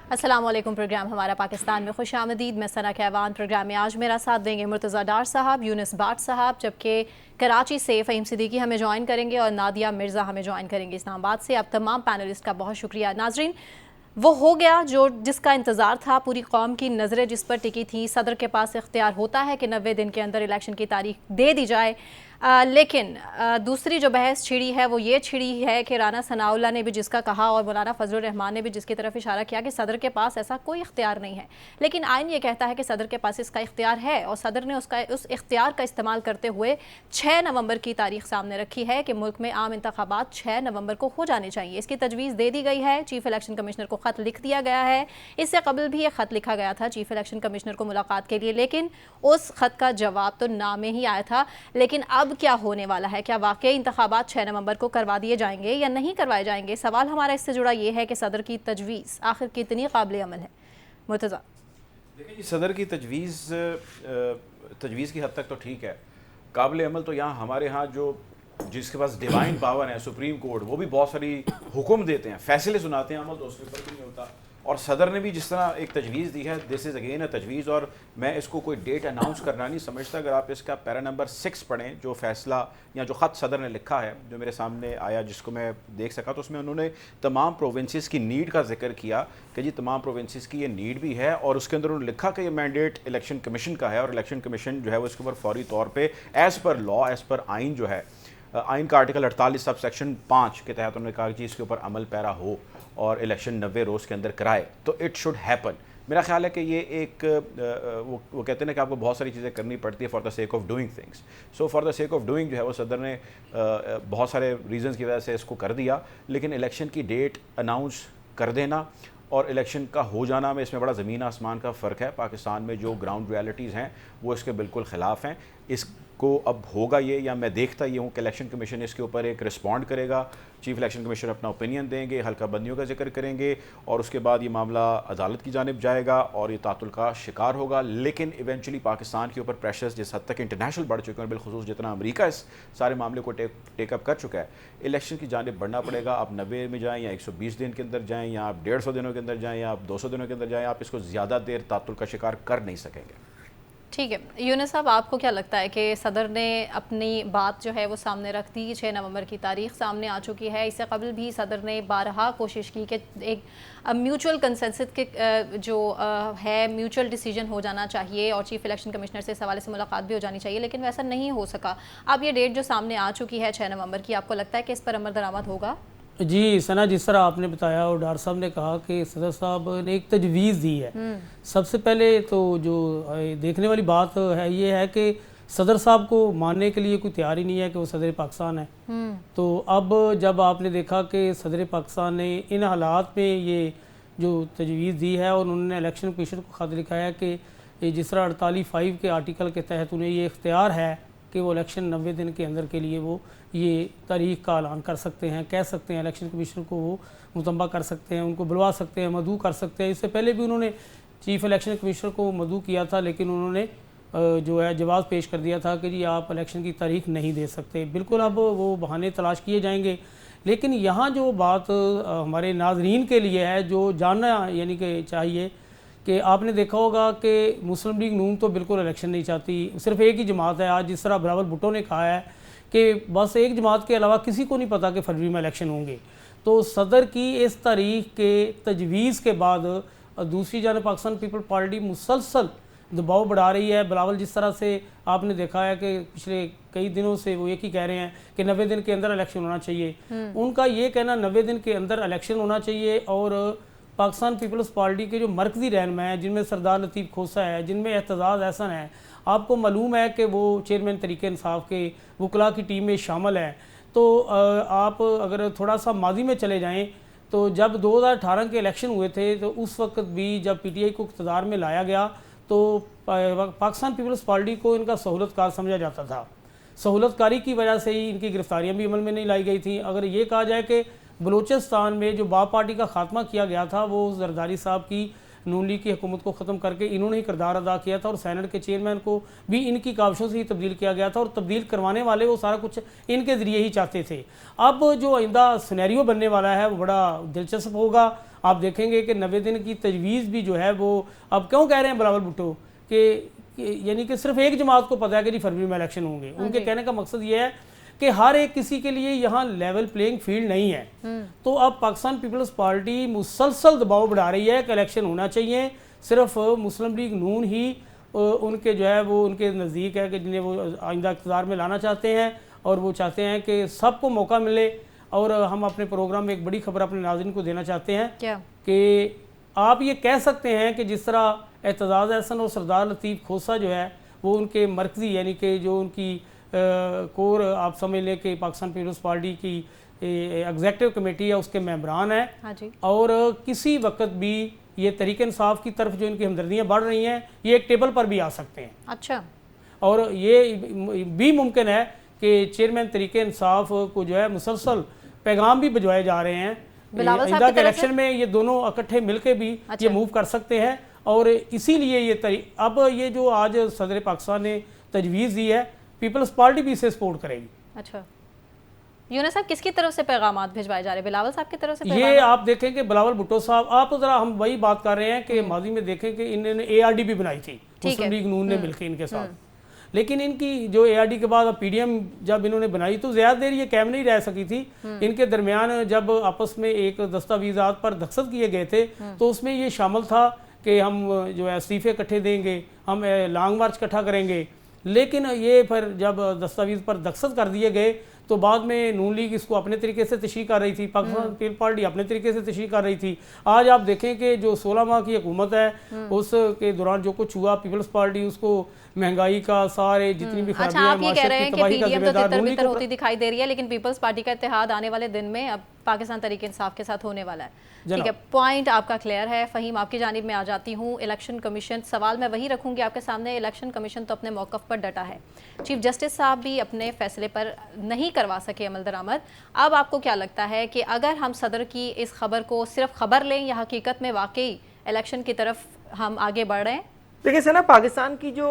अस्सलाम वालेकुम। प्रोग्राम हमारा पाकिस्तान में खुश आमदीद। मैं सना कहवान। प्रोग्राम में आज मेरा साथ देंगे मुर्तज़ा डार साहब, यूनुस बाट साहब, जबकि कराची से फ़हीम सिद्दीकी हमें ज्वाइन करेंगे और नादिया मिर्ज़ा हमें ज्वाइन करेंगे इस्लामाबाद से। अब तमाम पैनलिस्ट का बहुत शुक्रिया। नाजरीन, वो हो गया जो जिसका इंतज़ार था, पूरी कौम की नज़रें जिस पर टिकी थी। सदर के पास इख्तियार होता है कि 90 दिन के अंदर इलेक्शन की तारीख दे दी जाए, लेकिन दूसरी जो बहस छिड़ी है वो ये छिड़ी है कि राना सनाउल्लाह ने भी जिसका कहा और मौलाना फजलुर रहमान ने भी जिसकी तरफ इशारा किया कि सदर के पास ऐसा कोई इख्तियार नहीं है, लेकिन आइन ये कहता है कि सदर के पास इसका इख्तियार है और सदर ने उस इख्तियार का इस्तेमाल करते हुए 6 नवंबर की तारीख सामने रखी है कि मुल्क में आम इंतखाबात 6 नवंबर को हो जाने चाहिए। इसकी तजवीज़ दे दी गई है। चीफ इलेक्शन कमिश्नर को ख़त लिख दिया गया है। इससे कबल भी एक ख़त लिखा गया था चीफ इलेक्शन कमिश्नर को मुलाकात के लिए, लेकिन उस ख़त का जवाब तो ना में ही आया था। लेकिन अब क्या होने वाला है? क्या वाकई इंतखाबात 6 नवंबर को करवा दिए जाएंगे या नहीं करवाए जाएंगे? सवाल हमारा इससे जुड़ा ये है कि सदर की तजवीज़ आखिर कितनी काबिल अमल है। मुर्तज़ा, देखिए, सदर की तजवीज़ की हद तक तो ठीक है। काबिल अमल तो यहाँ हमारे यहाँ जो जिसके पास डिवाइन पावर है, सुप्रीम कोर्ट, वो भी बहुत सारी हुक्म देते हैं, फैसले सुनाते हैं, अमल तो उसके ऊपर भी नहीं होता। और सदर ने भी जिस तरह एक तजवीज़ दी है, दिस इज़ अगेन अ तजवीज़, और मैं इसको कोई डेट अनाउंस करना नहीं समझता। अगर आप इसका पैरा नंबर 6 पढ़ें, जो फैसला या जो ख़त सदर ने लिखा है, जो मेरे सामने आया, जिसको मैं देख सका, तो उसमें उन्होंने तमाम प्रोविंसेस की नीड का जिक्र किया कि जी तमाम प्रोविंसेस की ये नीड भी है, और उसके अंदर उन्होंने लिखा कि ये मैंडेट इलेक्शन कमीशन का है, और इलेक्शन कमीशन जो है वो इसके ऊपर फौरी तौर पर as per law, as per आइन जो है, आइन का आर्टिकल 48 सब सेक्शन 5 के तहत उन्होंने कहा कि इसके ऊपर अमल पैरा हो और इलेक्शन 90 रोज़ के अंदर कराए, तो इट शुड हैपन। मेरा ख्याल है कि ये एक वो कहते हैं ना कि आपको बहुत सारी चीज़ें करनी पड़ती है for the sake of doing things. So for the sake of doing जो है वो सदर ने बहुत सारे रीजंस की वजह से इसको कर दिया, लेकिन इलेक्शन की डेट अनाउंस कर देना और इलेक्शन का हो जाना में इसमें बड़ा ज़मीन आसमान का फ़र्क है। पाकिस्तान में जो ग्राउंड रियलिटीज़ हैं वो इसके बिल्कुल ख़िलाफ़ हैं। इसको अब होगा ये, या मैं देखता ये हूँ कि इलेक्शन कमीशन इसके ऊपर एक रिस्पॉन्ड करेगा, चीफ इलेक्शन कमीशन अपना ओपिनियन देंगे, हल्का बंदियों का जिक्र करेंगे, और उसके बाद ये मामला अदालत की जानिब जाएगा और ये तातुल का शिकार होगा। लेकिन इवेंचुअली पाकिस्तान के ऊपर प्रेशर्स जिस हद तक इंटरनेशनल बढ़ चुके हैं, बिलखुसूस जितना अमेरिका इस सारे मामले को टेकअप कर चुका है, इलेक्शन की जानिब बढ़ना पड़ेगा। आप 90 में जाएँ या 120 दिन के अंदर जाएँ, या आप 150 दिनों के अंदर जाएँ, या आप 200 दिनों के अंदर जाएँ, आप इसको ज़्यादा देर तातुल का शिकार कर नहीं सकेंगे। ठीक है यूनुस साहब, आपको क्या लगता है कि सदर ने अपनी बात जो है वो सामने रख दी? 6 नवंबर की तारीख सामने आ चुकी है। इससे कबल भी सदर ने बारहा कोशिश की कि एक म्यूचुअल कंसेंसस के जो है म्यूचुअल डिसीजन हो जाना चाहिए और चीफ इलेक्शन कमिश्नर से इस हवाले से मुलाकात भी हो जानी चाहिए, लेकिन वैसा नहीं हो सका। अब ये डेट जो सामने आ चुकी है 6 नवंबर की, आपको लगता है कि इस पर अमल दरामद होगा? जी सना, जिस तरह आपने बताया और डार साहब ने कहा कि सदर साहब ने एक तजवीज़ दी है। सबसे पहले तो जो देखने वाली बात है ये है कि सदर साहब को मानने के लिए कोई तैयार ही नहीं है कि वो सदर पाकिस्तान है। तो अब जब आपने देखा कि सदर पाकिस्तान ने इन हालात में ये जो तजवीज़ दी है और उन्होंने इलेक्शन कमीशन को ख़त लिखा है कि जिस तरह 48(5) के आर्टिकल के तहत उन्हें ये इख्तियार है कि वो इलेक्शन 90 दिन के अंदर के लिए वो ये तारीख का ऐलान कर सकते हैं, कह सकते हैं, इलेक्शन कमीशन को वो मुतम्बा कर सकते हैं, उनको बुलवा सकते हैं, मदऊ कर सकते हैं। इससे पहले भी उन्होंने चीफ इलेक्शन कमिश्नर को मदऊ किया था, लेकिन उन्होंने जो है जवाब पेश कर दिया था कि जी आप इलेक्शन की तारीख नहीं दे सकते। बिल्कुल अब वो बहाने तलाश किए जाएंगे, लेकिन यहाँ जो बात हमारे नाजरीन के लिए है, जो जानना यानी कि चाहिए कि आपने देखा होगा कि मुस्लिम लीग नून तो बिल्कुल इलेक्शन नहीं चाहती, सिर्फ एक ही जमात है। आज जिस तरह बिलावल भुट्टो ने कहा है कि बस एक जमात के अलावा किसी को नहीं पता कि फरवरी में इलेक्शन होंगे, तो सदर की इस तारीख के तजवीज़ के बाद दूसरी जानब पाकिस्तान पीपल पार्टी मुसलसल दबाव बढ़ा रही है। बिलावल जिस तरह से आपने देखा है कि पिछले कई दिनों से वो एक ही कह रहे हैं कि 90 दिन के अंदर इलेक्शन होना चाहिए। उनका ये कहना 90 दिन के अंदर इलेक्शन होना चाहिए, और पाकिस्तान पीपल्स पार्टी के जो मरकज़ी रहनुमा हैं, जिनमें सरदार लतीफ़ खोसा है, जिनमें एहतजाज एहसन है, आपको मालूम है कि वो चेयरमैन तरीक़े इंसाफ के वकला की टीम में शामिल है। तो आप अगर थोड़ा सा माजी में चले जाएं तो जब 2018 के इलेक्शन हुए थे तो उस वक्त भी जब PTI को इक़्तिदार में लाया गया तो पाकिस्तान पीपल्स पार्टी को इनका सहूलतकार समझा जाता था। सहूलतकारी की वजह से ही इनकी गिरफ्तारियाँ भी अमल में नहीं लाई गई थी। अगर ये कहा जाए कि बलूचिस्तान में जो बाप पार्टी का खात्मा किया गया था, वो जरदारी साहब की नून लीग की हुकूमत को ख़त्म करके इन्होंने ही किरदार अदा किया था, और सेनेट के चेयरमैन को भी इनकी काविशों से ही तब्दील किया गया था, और तब्दील करवाने वाले वो सारा कुछ इनके ज़रिए ही चाहते थे। अब जो आइंदा सिनेरियो बनने वाला है वो बड़ा दिलचस्प होगा। आप देखेंगे कि 90 दिन की तजवीज़ भी जो है वो अब क्यों कह रहे हैं बिलावल भुट्टो कि यानी कि सिर्फ एक जमात को पता है कि जी फरवरी में इलेक्शन होंगे। उनके कहने का मकसद ये है कि हर एक किसी के लिए यहाँ लेवल प्लेइंग फील्ड नहीं है। तो अब पाकिस्तान पीपल्स पार्टी मुसलसल दबाव बढ़ा रही है कि इलेक्शन होना चाहिए। सिर्फ मुस्लिम लीग नून ही उनके जो है वो उनके नज़दीक है कि जिन्हें वो आइंदा इक़्तिदार में लाना चाहते हैं और वो चाहते हैं कि सबको मौका मिले। और हम अपने प्रोग्राम में एक बड़ी खबर अपने नाज़रीन को देना चाहते हैं क्या कि आप ये कह सकते हैं कि जिस तरह एतजाज़ एहसन और सरदार लतीफ़ खोसा जो है वो उनके मरकज़ी यानी कि जो उनकी कोर आप समझ लें कि पाकिस्तान पीपल्स पार्टी की एग्जेक्टिव कमेटी है उसके मेंबरान हैं। हाँ जी। और किसी वक्त भी ये तहरीक इंसाफ की तरफ जो इनकी हमदर्दियाँ बढ़ रही हैं ये एक टेबल पर भी आ सकते हैं। अच्छा। और ये भी मुमकिन है कि चेयरमैन तहरीक इंसाफ को जो है मुसलसल पैगाम भी भिजवाए जा रहे हैं। इंदा के इलेक्शन में ये दोनों इकट्ठे मिलकर भी ये मूव कर सकते हैं। और इसीलिए ये अब ये जो आज सदर पाकिस्तान ने तजवीज़ दी है पीपल्स पार्टी भी इसे सपोर्ट करेगी। अच्छा, यूनुस साहब किसकी तरफ से पैगाम भिजवाए जा रहे हैं? बिलावल साहब की तरफ से? ये आप देखें कि बिलावल भुट्टो साहब, आप ज़रा हम वही बात कर रहे हैं कि माजी में देखें कि इन्होंने ARD भी बनाई थी मुस्लिम लीग नून ने मिलकर इनके साथ, लेकिन इनकी जो ARD के बाद PDM जब इन्होंने बनाई तो ज़्यादा देर ये कायम नहीं रह सकी थी। इनके दरमियान जब आपस में एक दस्तावेज़ात पर दस्तखत किए गए थे तो उसमें ये शामिल था कि हम जो है इस्तीफ़े इकट्ठे देंगे, हम लॉन्ग मार्च इकट्ठा करेंगे। लेकिन ये फिर जब दस्तावेज़ पर दस्तखत कर दिए गए तो बाद में नून लीग इसको अपने तरीके से तशरीह कर रही थी, पाकिस्तान पीपल्स पार्टी अपने तरीके से तशरीह कर रही थी। आज आप देखें कि जो 16 माह की हुकूमत है उसके दौरान जो कुछ हुआ पीपल्स पार्टी उसको महंगाई का सारे जितनी भी अच्छा, आप ये कह रहे हैं कि PDM तो तितर-बितर होती दिखाई दे रही है लेकिन पीपल्स पार्टी का इत्तेहाद आने वाले दिन में अब पाकिस्तान तहरीक इंसाफ के साथ होने वाला है। ठीक है, पॉइंट आपका क्लियर है। फ़हीम, आपकी जानिब में आ जाती हूँ। इलेक्शन कमीशन, सवाल मैं वही रखूँगी आपके सामने। इलेक्शन कमीशन तो अपने मौक़िफ़ पर डटा है, चीफ जस्टिस साहब भी अपने फैसले पर नहीं करवा सके अमल दरामद। अब आपको क्या लगता है कि अगर हम सदर की इस खबर को सिर्फ खबर लें या हकीकत में वाकई इलेक्शन की तरफ हम आगे बढ़ रहे हैं? देखिए सर ना, पाकिस्तान की जो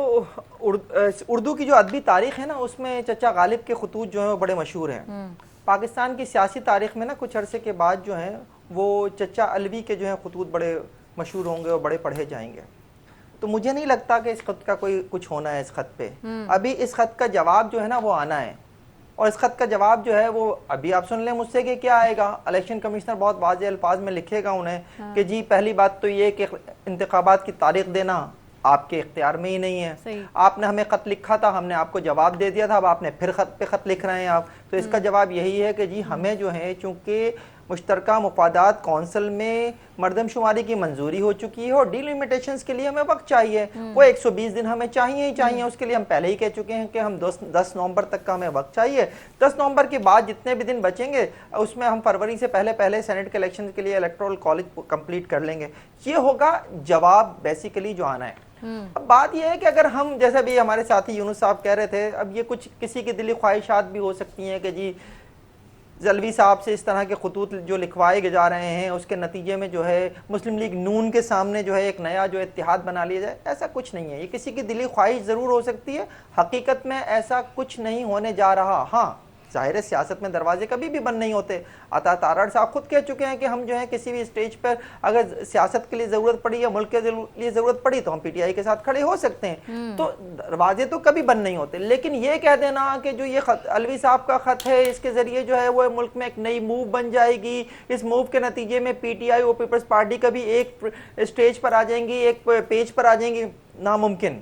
उर्दू की जो अदबी तारीख है ना उसमें चचा गालिब के खतूत जो हैं वो बड़े मशहूर हैं। पाकिस्तान की सियासी तारीख में ना कुछ अरसे के बाद जो है वो चचा अलवी के जो है खतूत बड़े मशहूर होंगे और बड़े पढ़े जाएंगे। तो मुझे नहीं लगता कि इस खत का कोई कुछ होना है इस खत पे। अभी इस खत का जवाब जो है ना वो आना है और इस खत का जवाब जो है वो अभी आप सुन लें मुझसे कि क्या आएगा। इलेक्शन कमिश्नर बहुत वाज़ेह अल्फाज में लिखेगा उन्हें कि जी पहली बात तो ये कि इंतखाबात की तारीख देना आपके इख्तियार में ही नहीं है। आपने हमें ख़त लिखा था, हमने आपको जवाब दे दिया था, अब आपने फिर ख़त पे ख़त लिख रहे हैं आप। तो इसका जवाब यही है कि जी हमें जो है चूँकि मुश्तरका मुफादात कौंसिल में मरदमशुमारी की मंजूरी हो चुकी है और डिलिमिटेशंस के लिए हमें वक्त चाहिए। वो 120 दिन हमें चाहिए ही चाहिए। उसके लिए हम पहले ही कह चुके हैं कि हम 10 नवंबर तक का हमें वक्त चाहिए। 10 नवंबर के बाद जितने भी दिन बचेंगे उसमें हम फरवरी से पहले सेनेट के इलेक्शन के लिए इलेक्टोरल कॉलेज कंप्लीट कर लेंगे। ये होगा जवाब बेसिकली जो आना है। अब बात यह है कि अगर हम, जैसे भी हमारे साथी यूनुस साहब कह रहे थे, अब ये कुछ किसी की दिली ख्वाहिशात भी हो सकती हैं कि जी जलवी साहब से इस तरह के खतूत जो लिखवाए जा रहे हैं उसके नतीजे में जो है मुस्लिम लीग नून के सामने जो है एक नया जो इत्तेहाद बना लिया जाए। ऐसा कुछ नहीं है, ये किसी की दिली ख्वाहिश ज़रूर हो सकती है, हकीकत में ऐसा कुछ नहीं होने जा रहा। हाँ, ज़ाहिर है सियासत में दरवाजे कभी भी बंद नहीं होते। अता तारड़ साहब खुद कह चुके हैं कि हम जो है किसी भी स्टेज पर अगर सियासत के लिए ज़रूरत पड़ी या मुल्क के लिए ज़रूरत पड़ी तो हम PTI के साथ खड़े हो सकते हैं। तो दरवाजे तो कभी बंद नहीं होते। लेकिन ये कह देना कि जो ये खत अलवी साहब का ख़त है इसके ज़रिए जो है वो मुल्क में एक नई मूव बन जाएगी, इस मूव के नतीजे में PTI और पीपल्स पार्टी कभी एक स्टेज पर आ जाएंगी, एक पेज पर आ जाएंगी, नामुमकिन।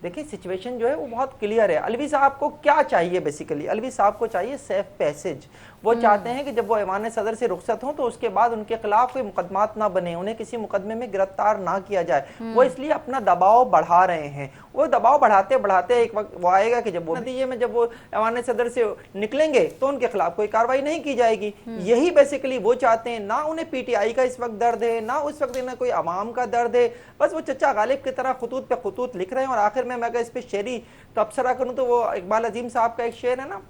देखिए सिचुएशन जो है वो बहुत क्लियर है। अलवी साहब को क्या चाहिए? बेसिकली अलवी साहब को चाहिए सेफ पैसेज। वो चाहते हैं कि जब वो ऐवान सदर से रुखसत हों तो उसके बाद उनके खिलाफ कोई मुकदमात ना बने, उन्हें किसी मुकदमे में गिरफ्तार ना किया जाए। वो इसलिए अपना दबाव बढ़ा रहे हैं। वो दबाव बढ़ाते बढ़ाते एक वक्त वो आएगा कि जब वो नतीजे में जब वो ऐवान सदर से निकलेंगे तो उनके खिलाफ कोई कार्रवाई नहीं की जाएगी। यही बेसिकली वो चाहते हैं। ना उन्हें PTI का इस वक्त दर्द है, ना उस वक्त इन्हें कोई अवाम का दर्द है। बस वो चचा गालिब की तरह खतूत पे खतूत लिख रहे हैं। और आखिर में मैं अगर इस पर शेरी तबसरा करूँ तो वो इकबाल अजीम साहब का एक शेर है ना,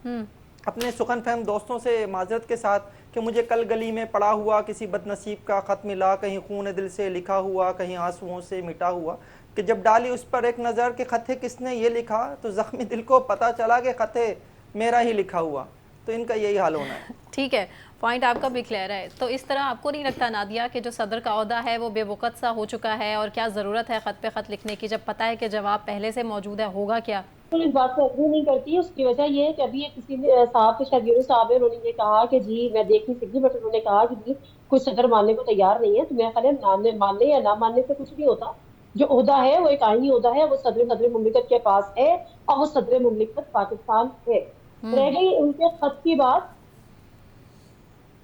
अपने सुखन फहम दोस्तों से माजरत के साथ, कि मुझे कल गली में पड़ा हुआ किसी बदनसीब का ख़त मिला, कहीं खून दिल से लिखा हुआ, कहीं आंसुओं से मिटा हुआ, कि जब डाली उस पर एक नज़र के ख़त है किसने ये लिखा, तो ज़ख्मी दिल को पता चला कि ख़त है मेरा ही लिखा हुआ। तो इनका यही हाल होना है। ठीक है, पॉइंट आपका भी क्लियर है। तो इस तरह आपको नहीं लगता नादिया कि जो सदर का ओहदा है वो बेवकत सा हो चुका है, और क्या ज़रूरत है ख़त पे ख़त लिखने की जब पता है कि जवाब पहले से मौजूद है, होगा क्या? तो इस बात से एग्री नहीं करती। उसकी वजह ये है कि अभी किसी ने साहब के शायद यूनुस साहब है, उन्होंने ये कहा कि जी मैं देख नहीं सकती, बट उन्होंने कहा कि जी कोई सदर मानने को तैयार नहीं है। तो मेरा ख्याल है मानने या ना मानने से कुछ नहीं होता। जो ओहदा है वो एक आईनी ओहदा है, वो सदर मुमलिकत के पास है, और वो सदर मुमलिकत पाकिस्तान है। रह गई उनके खत की बात,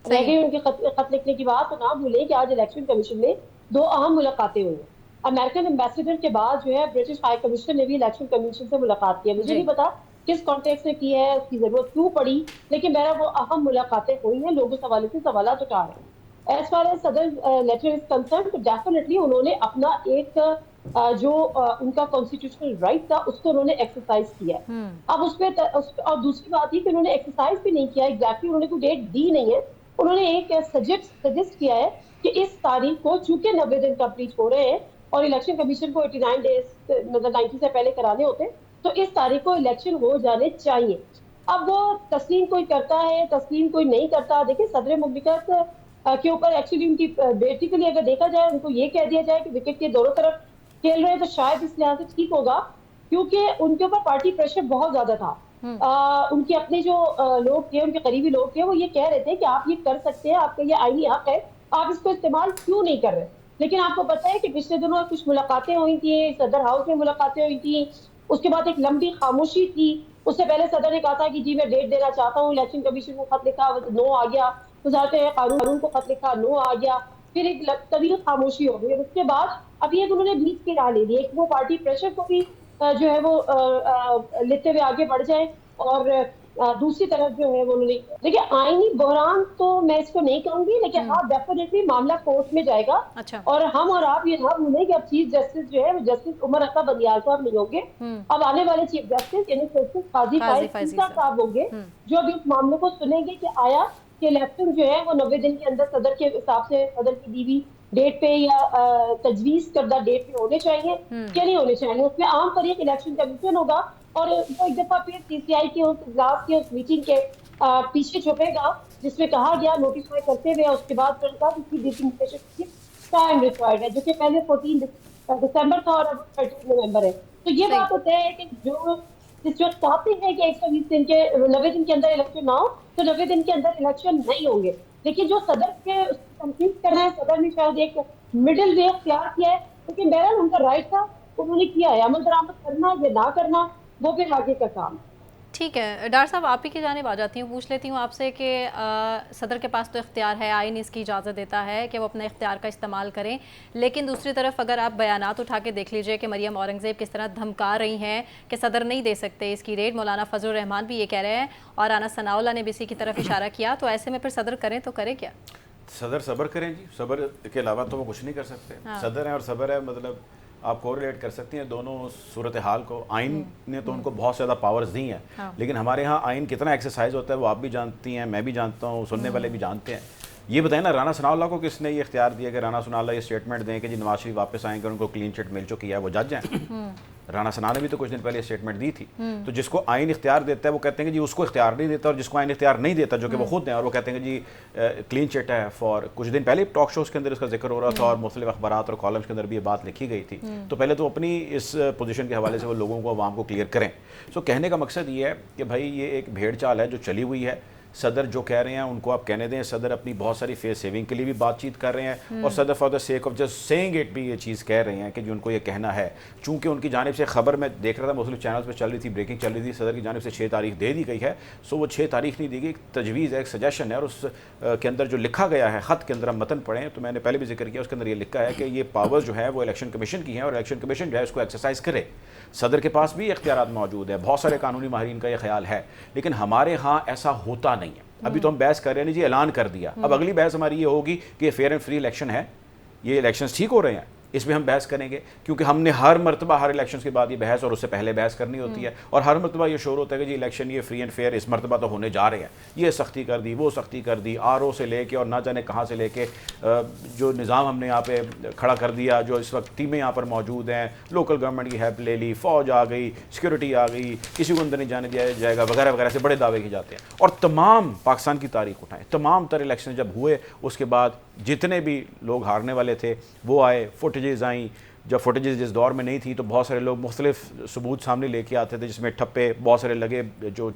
रह गई उनके खत लिखने की बात। तो ना भूलें कि आज इलेक्शन कमीशन में 2 अहम मुलाकातें हुई हैं। अमेरिकन एम्बेसडर के बाद जो है ब्रिटिश हाई कमिश्नर ने भी इलेक्शन कमीशन से मुलाकात की है। मुझे नहीं पता किस कॉन्टेक्स्ट में की है, उसकी जरूरत क्यों पड़ी, लेकिन मेरा वो अहम मुलाकातें हुई हैं, लोग उस हवाले से सवाल उठा रहे हैं। एज फार एज सदर लेटर इज कंसर्न, तो डेफिनेटली उन्होंने अपना एक जो उनका कॉन्स्टिट्यूशनल राइट था उसको उन्होंने एक्सरसाइज किया है। अब और दूसरी बात ये कि उन्होंने एक्सरसाइज भी नहीं किया एग्जैक्टली, उन्होंने कोई डेट दी नहीं है। उन्होंने एक सजेस्ट किया है कि इस तारीख को, चूंकि 90 दिन कंप्लीट हो रहे हैं और इलेक्शन कमीशन को 89 डेज मतलब 90 से पहले कराने होते हैं, तो इस तारीख को इलेक्शन हो जाने चाहिए। अब वो तस्लीम कोई करता है, तस्लीम कोई नहीं करता। देखिए सदर मुमलिकत के ऊपर एक्चुअली उनकी बेसिकली अगर देखा जाए, उनको ये कह दिया जाए कि विकेट के दोनों तरफ खेल रहे हैं, तो शायद इस लिहाज से ठीक होगा, क्योंकि उनके ऊपर पार्टी प्रेशर बहुत ज्यादा था। उनके अपने जो लोग थे, उनके करीबी लोग थे, वो ये कह रहे थे कि आप ये कर सकते हैं, आपका ये आईनी हक है, आप इसको इस्तेमाल क्यों नहीं कर रहे। लेकिन आपको पता है कि पिछले दिनों कुछ मुलाकातें हुई थी, सदर हाउस में मुलाकातें हुई थी, उसके बाद एक लंबी खामोशी थी। उससे पहले सदर ने कहा था कि जी मैं डेट देना चाहता हूँ, इलेक्शन कमीशन को खत लिखा, नो आ गया, वज़ारत कानून को खत लिखा, नो आ गया, फिर एक तवील खामोशी हो गई। उसके बाद अभी एक उन्होंने बीच की राह ले ली, एक वो पार्टी प्रेशर को भी जो है वो लेते हुए आगे बढ़ जाए, और दूसरी तरफ जो है वो उन्होंने, देखिए आईनी बहरान तो मैं इसको नहीं कहूंगी, लेकिन हाँ डेफिनेटली मामला कोर्ट में जाएगा। अच्छा। और हम और आप ये ना भूलें कि अब चीफ जस्टिस जो है वो जस्टिस उमर अता बंदियाल साहब नहीं होंगे, अब आने वाले चीफ जस्टिस यानी जस्टिस काजी फाइज साहब होंगे, जो अभी इस मामले को सुनेंगे कि आया कि इलेक्शन जो है वो 90 दिन के अंदर सदर के हिसाब से, सदर की दी हुई डेट पे या तजवीज करदा डेट पे होने चाहिए क्या नहीं होने चाहिए। उसमें आम तरीके इलेक्शन कमीशन होगा, और वो एक दफा फिर सीसीआई के उस इजलास के, उस मीटिंग के पीछे छुपेगा, जिसमें कहा गया नोटिफाई करते हुए, उसके बाद टाइम रिक्वायर्ड है, जो कि पहले 14 दिसंबर था और अब 13 नवंबर है। तो ये बात होता है कि जो जिस वक्त चाहते हैं कि 120 दिन के 90 दिन के अंदर इलेक्शन ना हो, तो 90 दिन के अंदर इलेक्शन नहीं होंगे। लेकिन जो सदर के कंप्लीट कर रहे हैं, सदर ने शायद एक मिडिल वे अख्तियार किया है, लेकिन बहरहाल उनका राइट था, उन्होंने किया है। अमल दरामद करना या ना करना वो फिर आगे का काम। ठीक है डॉक्टर साहब, आप ही की जानिब आ जाती हूँ, पूछ लेती हूँ आपसे कि सदर के पास तो इख्तियार है, आइन इसकी इजाज़त देता है कि वो अपने इख्तियार का इस्तेमाल करें, लेकिन दूसरी तरफ अगर आप बयानात उठा के देख लीजिए कि मरियम औरंगज़ेब किस तरह धमका रही हैं कि सदर नहीं दे सकते इसकी रेट, मौलाना फजल रहमान भी ये कह रहे हैं, और राना सनाउल्लाह ने भी इसी की तरफ इशारा किया। तो ऐसे में फिर सदर करें तो करे क्या? सदर सब्र करें जी, सब्र के अलावा तो वो कुछ नहीं कर सकते। सदर है और सब्र है, मतलब आप कोरिलेट कर सकती हैं दोनों सूरत हाल को। आइन ने तो उनको बहुत ज़्यादा पावर्स दी हैं, लेकिन हमारे यहाँ आइन कितना एक्सरसाइज होता है वो आप भी जानती हैं, मैं भी जानता हूँ, सुनने वाले भी जानते हैं। ये बताएं ना, राना सनाउल्लाह को किसने ये इख्तियार दिया कि राना सनाउल्लाह ये स्टेटमेंट दें कि जी नवाज शरीफ वापस आएंगे, उनको क्लीन चिट मिल चुकी है, वो जज हैं। राना सना ने भी तो कुछ दिन पहले स्टेटमेंट दी थी। तो जिसको आइन इख्तियार देता है वो कहते हैं कि जी उसको इख्तियार नहीं देता, और जिसको आइन इख्तियार नहीं देता, जो कि वो खुद हैं, और वो कहते हैं कि जी क्लीन चिट है। फॉर कुछ दिन पहले टॉक शोज़ के अंदर इसका जिक्र हो रहा था, और मुख्तलिफ अखबारात और कॉलम्स के अंदर भी ये बात लिखी गई थी। तो पहले तो अपनी इस पोजीशन के हवाले से वो लोगों को, आवाम को क्लियर करें। सो कहने का मकसद ये है कि भाई ये एक भेड़ चाल है जो चली हुई है। सदर जो कह रहे हैं उनको आप कहने दें। सदर अपनी बहुत सारी फेस सेविंग के लिए भी बातचीत कर रहे हैं, और सदर for the sake of just saying it भी ये चीज़ कह रहे हैं कि जो उनको ये कहना है। चूंकि उनकी जानिब से खबर मैं देख रहा था, मुस्लिम चैनल्स पे चल रही थी, ब्रेकिंग चल रही थी, सदर की जानिब से 6 तारीख दे दी गई है। सो वो 6 तारीख नहीं दी गई, एक तजवीज़ है, एक सजेशन है, और उस के अंदर जो लिखा गया है, ख़त के अंदर हम मतन पढ़ें तो मैंने पहले भी जिक्र किया, उसके अंदर ये लिखा है कि ये पावर्स जो है वो इलेक्शन कमीशन की हैं, और इलेक्शन कमीशन जो है उसको एक्सरसाइज करे। सदर के पास भी इख्तियारात मौजूद है, बहुत सारे कानूनी माहिरीन का ये ख्याल है, लेकिन हमारे यहाँ ऐसा होता नहीं है। अभी तो हम बहस कर रहे हैं जी, ऐलान कर दिया, अब अगली बहस हमारी ये होगी कि ये फेयर एंड फ्री इलेक्शन है, ये इलेक्शंस ठीक हो रहे हैं, इस पर हम बहस करेंगे, क्योंकि हमने हर मरतबा हर इलेक्शन के बाद ये बहस और उससे पहले बहस करनी होती है, और हर मरतबा ये शोर होता है कि जी इलेक्शन ये फ्री एंड फेयर इस मरतबा तो होने जा रहे हैं, ये सख्ती कर दी, वो सख्ती कर दी, RO से लेके और ना जाने कहाँ से लेके जो निज़ाम हमने यहाँ पे खड़ा कर दिया, जो इस वक्त टीमें यहाँ पर मौजूद हैं, लोकल गवर्नमेंट की हेल्प ले ली, फ़ौज आ गई, सिक्योरिटी आ गई, किसी को अंदर नहीं जाने दिया जाएगा वगैरह वगैरह से बड़े दावे किए जाते हैं। और तमाम पाकिस्तान की तारीख उठाएं, तमाम तर इलेक्शन जब हुए उसके बाद जितने भी लोग हारने वाले थे वो आए, फुटेजेस आई, जब फुटेजेस जिस दौर में नहीं थी तो बहुत सारे लोग मुख्तलिफ सबूत सामने लेके आते थे, जिसमें ठप्पे बहुत सारे लगे, जो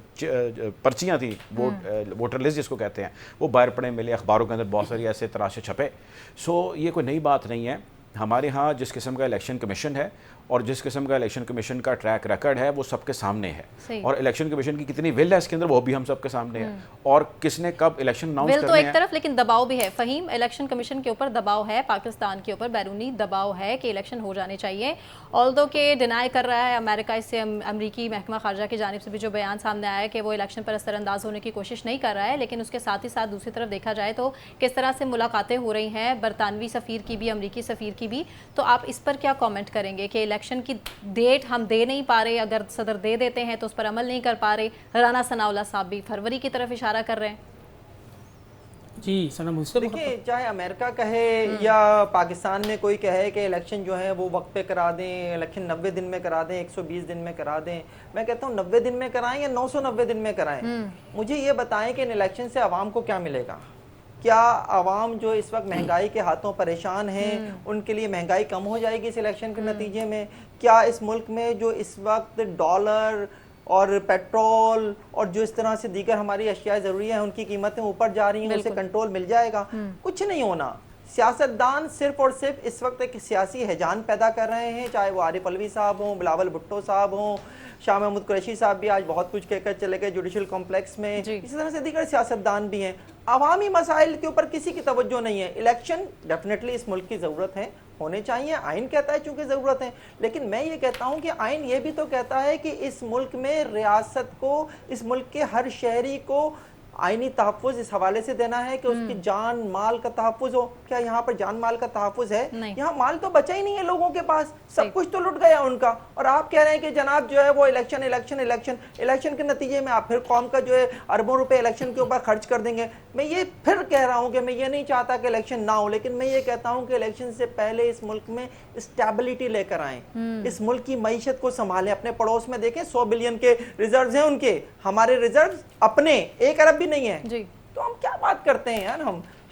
पर्चियाँ थी वोटर लिस्ट जिसको कहते हैं वो बाहर पड़े मिले, अखबारों के अंदर बहुत सारी ऐसे तराशे छपे। सो ये कोई नई बात नहीं है। हमारे यहाँ जिस किस्म का इलेक्शन कमीशन है और जिस किस्म का इलेक्शन कमीशन का ट्रैक रिकॉर्ड है वो सबके सामने है, और इलेक्शन कमीशन की कितनी विल है इसके अंदर वो भी हम सबके सामने है, और किसने कब इलेक्शन अनाउंस करने तो एक तरफ, लेकिन दबाव भी है फ़हीम, इलेक्शन कमीशन के ऊपर दबाव है, पाकिस्तान के ऊपर बैरूनी दबाव है कि इलेक्शन हो जाने चाहिए। ऑल्दो के डिनाई कर रहा है अमेरिका, इससे अमरीकी महकमा खारजा की जानिब से भी जो बयान सामने आया है कि वो इलेक्शन पर असरअंदाज होने की कोशिश नहीं कर रहा है, लेकिन उसके साथ ही साथ दूसरी तरफ देखा जाए तो किस तरह से मुलाकातें हो रही हैं बरतानवी सफ़ीर की भी, अमरीकी सफ़ीर की भी। तो आप इस पर क्या कॉमेंट करेंगे कि इलेक्शन की डेट हम दे नहीं पा रहे, अगर सदर दे देते हैं तो उस पर अमल नहीं कर पा रहे, राना सनाउल्लाह साहब भी फरवरी की तरफ इशारा कर रहे हैं। जी सना, मुझसे देखिए, चाहे अमेरिका कहे या पाकिस्तान में कोई कहे कि इलेक्शन जो है वो वक्त पे करा दें, इलेक्शन 90 दिन में करा दें, 120 दिन में करा दें, मैं कहता हूँ 90 दिन में कराएं या 990 दिन में कराएं, मुझे ये बताएं कि इन इलेक्शन से आवाम को क्या मिलेगा। क्या आवाम जो इस वक्त महंगाई के हाथों परेशान हैं उनके लिए महंगाई कम हो जाएगी इस इलेक्शन के नतीजे में? क्या इस मुल्क में जो इस वक्त डॉलर और पेट्रोल और जो इस तरह से दीगर हमारी अशिया ज़रूरी हैं उनकी कीमतें ऊपर जा रही हैं, उसे कंट्रोल मिल जाएगा? कुछ नहीं होना। सियासतदान सिर्फ और सिर्फ इस वक्त एक सियासी हैजान पैदा कर रहे हैं, चाहे वो आरिफ अलवी साहब हों, बिलावल भुट्टो साहब हों, शाह महमूद कुरैशी साहब भी आज बहुत कुछ कहकर चले गए जुडिशल कॉम्प्लेक्स में, इसी तरह से दीगर सियासतदान भी हैं। अवामी मसाइल के ऊपर किसी की तवज्जो नहीं है। इलेक्शन डेफिनेटली इस मुल्क की ज़रूरत है, होने चाहिए, आइन कहता है चूंकि ज़रूरत है, लेकिन मैं ये कहता हूँ कि आइन ये भी तो कहता है कि इस मुल्क में रियासत को, इस मुल्क के हर शहरी को आइनी तहफ़्फ़ुज़ इस हवाले से देना है कि उसकी जान माल का तहफ़्फ़ुज़ हो। क्या यहाँ पर जान माल का तहफ़्फ़ुज़ है? यहाँ माल तो बचा ही नहीं है लोगों के पास, सब कुछ तो लुट गया उनका, और आप कह रहे हैं कि जनाब जो है वो इलेक्शन इलेक्शन इलेक्शन इलेक्शन के नतीजे में आप फिर कौम का जो है अरबों रुपए इलेक्शन के ऊपर खर्च कर देंगे। मैं ये फिर कह रहा हूँ कि मैं ये नहीं चाहता कि इलेक्शन ना हो, लेकिन मैं ये कहता हूँ कि इलेक्शन से पहले इस मुल्क में स्टेबिलिटी लेकर आए, इस मुल्क की मईशत को संभालें। अपने पड़ोस में देखें 100 बिलियन के रिजर्व हैं उनके, हमारे रिजर्व अपने 1 अरब भी नहीं है जी। तो हम क्या बात करते हैं यार,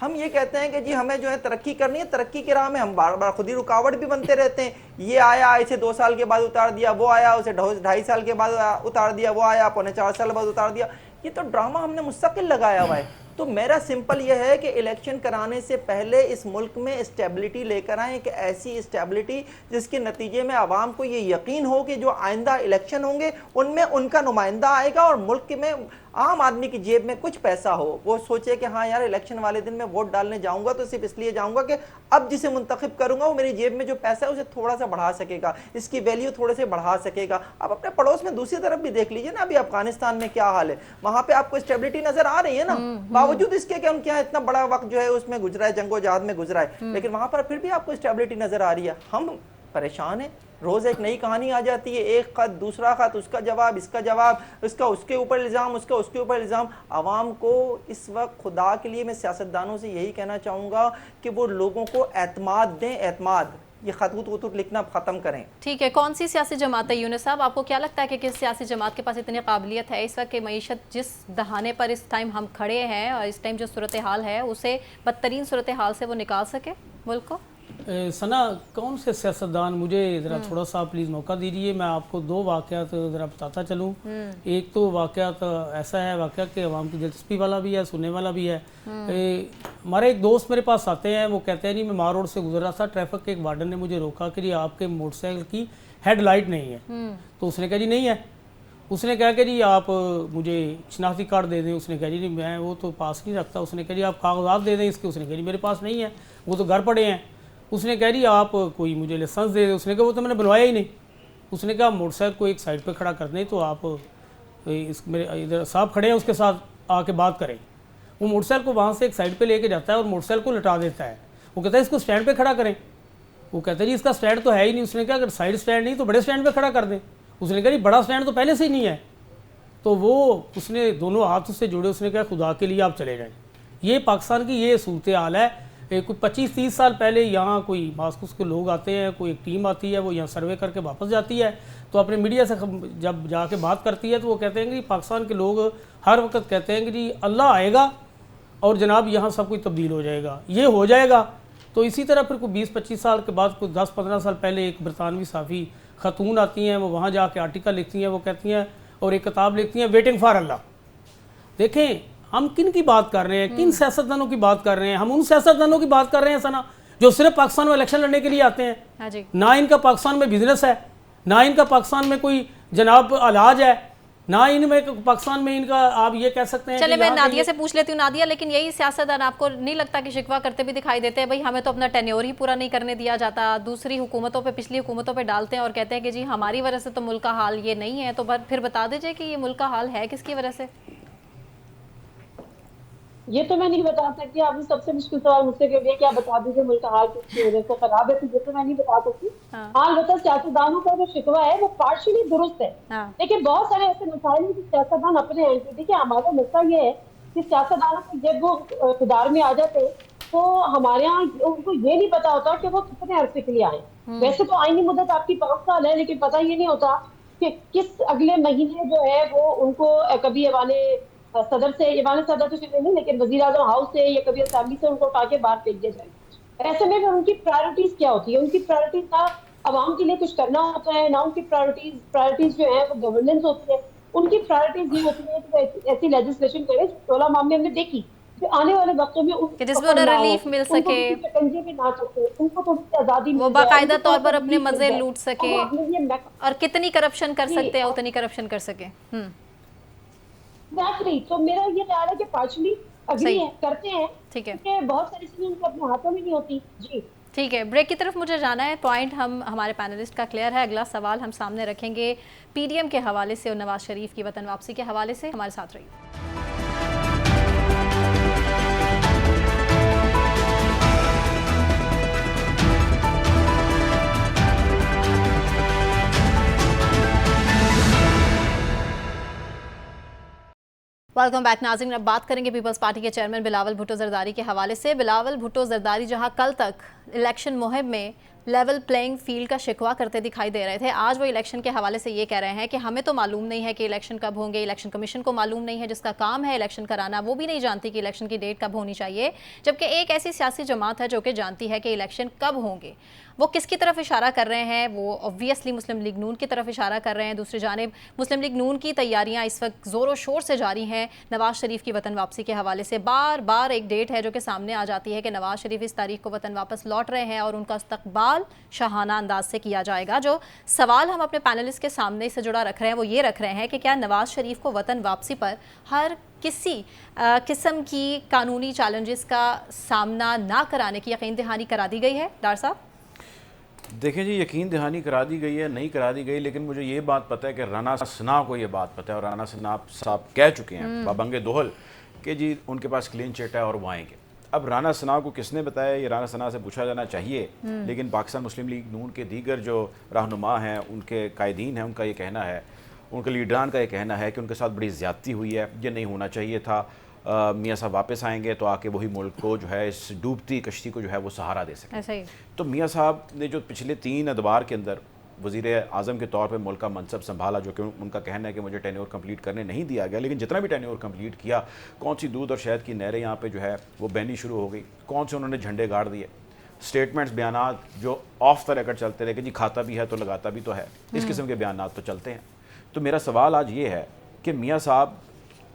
हम ये कहते हैं कि जी हमें जो है तरक्की करनी है, तरक्की की राह में हम बार बार खुद ही रुकावट भी बनते रहते हैं। ये आया इसे 2 साल के बाद उतार दिया, वो आया उसे 2.5 साल के बाद उतार दिया, वो आया 4.25 साल बाद उतार दिया। ये तो ड्रामा हमने मुस्तकिल लगाया हुआ है। तो मेरा सिंपल यह है कि इलेक्शन कराने से पहले इस मुल्क में स्टेबिलिटी लेकर आए, कि ऐसी स्टेबिलिटी जिसके नतीजे में आवाम को ये यकीन हो कि जो आइंदा इलेक्शन होंगे उनमें उनका नुमाइंदा आएगा और मुल्क में आम आदमी की जेब में कुछ पैसा हो, वो सोचे कि हाँ यार इलेक्शन वाले दिन मैं वोट डालने जाऊंगा तो सिर्फ इसलिए जाऊंगा कि अब जिसे मुंतखब करूंगा वो मेरी जेब में जो पैसा है उसे थोड़ा सा बढ़ा सकेगा, इसकी वैल्यू थोड़े से बढ़ा सकेगा। अब अपने पड़ोस में दूसरी तरफ भी देख लीजिए ना, अभी अफगानिस्तान में क्या हाल है, वहां पे आपको स्टेबिलिटी नजर आ रही है ना, बावजूद इसके कि हम क्या इतना बड़ा वक्त जो है उसमें गुजरा है, जंगो जहाद में गुजरा है, लेकिन वहां पर फिर भी आपको स्टेबिलिटी नजर आ रही है। हम परेशान है, रोज एक नई कहानी आ जाती है, एक खत दूसरा खत, उसका जवाब इसका जवाब, इसका उसके ऊपर इल्जाम, उसका उसके ऊपर इल्जाम। आवाम को इस वक्त खुदा के लिए मैं सियासतदानों से यही कहना चाहूंगा कि वो लोगों को एतमाद दें, एतमाद, ये खतूत लिखना खत्म करें। ठीक है, कौन सी सियासी जमात है यूनुस साहब, आपको क्या लगता है कि किस सियासी जमात के पास इतनी काबिलियत है इस वक्त कि मईशत जिस दहाने पर इस टाइम हम खड़े हैं और इस टाइम जो सूरत हाल है उसे बदतरीन सूरत हाल से वो निकाल सके मुल्क को? सना, कौन से सियासतदान, मुझे ज़रा थोड़ा सा प्लीज़ मौका दीजिए, मैं आपको 2 वाक़यात ज़रा बताता चलूँ। एक तो वाक़यात ऐसा है, वाक़या कि अवाम की दिलचस्पी वाला भी है, सुनने वाला भी है। हमारे एक दोस्त मेरे पास आते हैं, वो कहते हैं जी मैं मार रोड से गुजर रहा था, ट्रैफिक के एक वार्डन ने मुझे रोका कि जी आपके मोटरसाइकिल की हेडलाइट नहीं है। तो उसने कहा जी नहीं है। उसने कहा कि जी आप मुझे शनाख्ती कार्ड दे दें। उसने कहा जी नहीं मैं वो तो पास नहीं रखता। उसने कहा जी आप कागजात दे दें इसके। उसने कहा जी मेरे पास नहीं है, वो तो घर पड़े हैं। उसने कहा जी आप कोई मुझे लाइसेंस दे दें। उसने कहा वो तो मैंने बनवाया ही नहीं। उसने कहा मोटरसाइकिल को एक साइड पे खड़ा कर दें तो आप इस मेरे इधर साहब खड़े हैं उसके साथ आके बात करें। वो मोटरसाइकिल को वहाँ से एक साइड पे लेके जाता है और मोटरसाइकिल को लटा देता है। वो कहता है इसको स्टैंड पे खड़ा करें। वो कहते जी इसका स्टैंड तो है ही नहीं। उसने कहा अगर साइड स्टैंड नहीं तो बड़े स्टैंड पे खड़ा कर दें। उसने कहा जी बड़ा स्टैंड तो पहले से ही नहीं है। तो वो उसने दोनों हाथ उससे जुड़े, उसने कहा खुदा के लिए आप चले जाएं। ये पाकिस्तान की ये सूरत हाल है। कोई 25-30 साल पहले यहाँ कोई मास्कोस के लोग आते हैं, कोई एक टीम आती है, वो यहाँ सर्वे करके वापस जाती है, तो अपने मीडिया से जब जाके बात करती है तो वो कहते हैं कि पाकिस्तान के लोग हर वक्त कहते हैं कि जी अल्लाह आएगा और जनाब यहाँ सब कुछ तब्दील हो जाएगा, ये हो जाएगा। तो इसी तरह फिर कोई 20-25 साल के बाद, कोई 10-15 साल पहले एक बरतानवी साफ़ी खतून आती हैं, वो वहाँ जाके आर्टिकल लिखती हैं, वो कहती हैं और एक किताब लिखती हैं वेटिंग फॉर अल्लाह। देखें हम किन की बात कर रहे हैं, किन सियासतदानों की बात कर रहे हैं? हम उन सियासतदानों की बात कर रहे हैं सना जो सिर्फ पाकिस्तान में इलेक्शन लड़ने के लिए आते हैं। हाँ जी। ना इनका पाकिस्तान में बिजनेस है, ना इनका पाकिस्तान में कोई जनाब इलाज है, ना इनमें पाकिस्तान में इनका आप ये कह सकते हैं। चले मैं नादिया से पूछ लेती हूँ। नादिया, लेकिन यही सियासतदान आपको नहीं लगता कि शिकवा करते भी दिखाई देते हैं, भाई हमें तो अपना टेन्योर ही पूरा नहीं करने दिया जाता, दूसरी हुकूमतों पे, पिछली हुकूमतों पे डालते हैं और कहते हैं कि जी हमारी वजह से तो मुल्क का हाल ये नहीं है। तो फिर बता दीजिए कि ये मुल्क का हाल है किसकी वजह से? ये तो मैं नहीं बता सकती। आपने सबसे मुश्किल सवाल मुझसे कर दिया, क्या बता दीजिए मुल्क का हाल किसकी वजह से खराब है, तो ये तो मैं नहीं बता सकती। हाँ बता, सियासतदानों का जो शिकवा है वो पार्शियली दुरुस्त है, लेकिन बहुत सारे ऐसे मसाइल हैं कि सियासतदान अपने एंड पे। देखिए हमारा मसला ये है कि सियासतदानों को जब वो इक़्तिदार में आ जाते हैं तो हमारे यहाँ उनको ये नहीं पता होता कि वो कितने अरसे के लिए आए। वैसे तो आईनी मुद्दत आपकी 5 साल है, लेकिन पता ये नहीं होता कि किस अगले महीने जो है वो उनको कभी हमारे सदर से, ईवान सदर तो चले नहीं, लेकिन वजीर आजम हाउस से या कभी असेंबली से उनको उठा के बाहर भेज दिया जाए। ऐसे में फिर उनकी प्रायोरिटीज क्या होती है? उनकी प्रायोरिटीज ना आवाम के लिए कुछ करना होता है, ना उनकी प्रायोरिटीज जो है वो गवर्नेंस होती है। उनकी प्रायोरिटीज ये होती है कि ऐसी लेजिस्लेशन करे जो 16 मामले हमने देखी, जो आने वाले वक्तों में जिसमें उन्हें रिलीफ मिल सके, शिकंजे में ना सके, उनको थोड़ी आजादी, वो बाकायदा तौर पर अपने मजे लूट सके, और कितनी करप्शन कर सकते हैं उतनी करप्शन कर सके। तो मेरा ये ख्याल है कि पार्शली अग्री है, करते हैं, ठीक है, क्योंकि बहुत सारी चीजें उनके अपने हाथों में नहीं होती। जी ठीक है, ब्रेक की तरफ मुझे जाना है। पॉइंट हम हमारे पैनलिस्ट का क्लियर है। अगला सवाल हम सामने रखेंगे पीडीएम के हवाले से और नवाज शरीफ की वतन वापसी के हवाले से। हमारे साथ रहिए। वेलकम बैक नाज़रीन। अब बात करेंगे पीपल्स पार्टी के चेयरमैन बिलावल भुट्टो जरदारी के हवाले से। बिलावल भुट्टो जरदारी जहां कल तक इलेक्शन मुहिम में लेवल प्लेइंग फील्ड का शिकवा करते दिखाई दे रहे थे, आज वो इलेक्शन के हवाले से ये कह रहे हैं कि हमें तो मालूम नहीं है कि इलेक्शन कब होंगे, इलेक्शन कमीशन को मालूम नहीं है, जिसका काम है इलेक्शन कराना वो भी नहीं जानती कि इलेक्शन की डेट कब होनी चाहिए। जबकि एक ऐसी सियासी जमात है जो कि जानती है कि इलेक्शन कब होंगे। वो किसकी तरफ इशारा कर रहे हैं? वो ऑब्वियसली मुस्लिम लीग नून की तरफ इशारा कर रहे हैं। दूसरी जानिब मुस्लिम लीग नून की तैयारियां इस वक्त ज़ोरों शोर से जारी हैं नवाज शरीफ की वतन वापसी के हवाले से। बार बार एक डेट है जो कि सामने आ जाती है कि नवाज शरीफ इस तारीख को वतन वापस लौट रहे हैं और उनका इस्तकबाल शाहाना अंदाज से किया जाएगा। जो सवाल हम अपने पैनलिस्ट के सामने से जुड़ा रख रहे हैं वो ये रख रहे हैं कि क्या नवाज शरीफ को वतन वापसी पर हर किसी किस्म की कानूनी चैलेंजेस का सामना ना कराने की यकीन दहानी करा दी गई है? डार साहब देखें जी, यकीन दहानी करा दी गई है, नहीं करा दी गई, लेकिन मुझे ये बात पता है कि राना सना को ये बात पता है और राना सना साहब कह चुके हैं बाबंगे दोहल कि जी उनके पास क्लीन चिट है और वो आएंगे। अब राना सना को किसने बताया, ये राना सना से पूछा जाना चाहिए, लेकिन पाकिस्तान मुस्लिम लीग नून के दीगर जो रहनुमा हैं, उनके कायदीन हैं, उनका ये कहना है, उनके लीडरान का ये कहना है कि उनके साथ बड़ी ज़्यादती हुई है, ये नहीं होना चाहिए था। मियाँ साहब वापस आएंगे तो आके वही मुल्क को जो है, इस डूबती कश्ती को जो है वो सहारा दे सकें। ऐसा ही तो मियाँ साहब ने जो पिछले 3 अदवार के अंदर वज़ीर आज़म के तौर पे मुल्क का मनसब संभाला, जो कि उनका कहना है कि मुझे टेन्योर कंप्लीट करने नहीं दिया गया, लेकिन जितना भी टेन्योर कंप्लीट किया, कौन सी दूध और शहद की नहरें यहाँ पे जो है वो बहनी शुरू हो गई, कौन से उन्होंने झंडे गाड़ दिए, स्टेटमेंट्स बयानात जो ऑफ द रिकॉर्ड चलते रहे कि जी खाता भी है तो लगाता भी तो है, इस किस्म के बयानात तो चलते हैं। तो मेरा सवाल आज ये है कि मियाँ साहब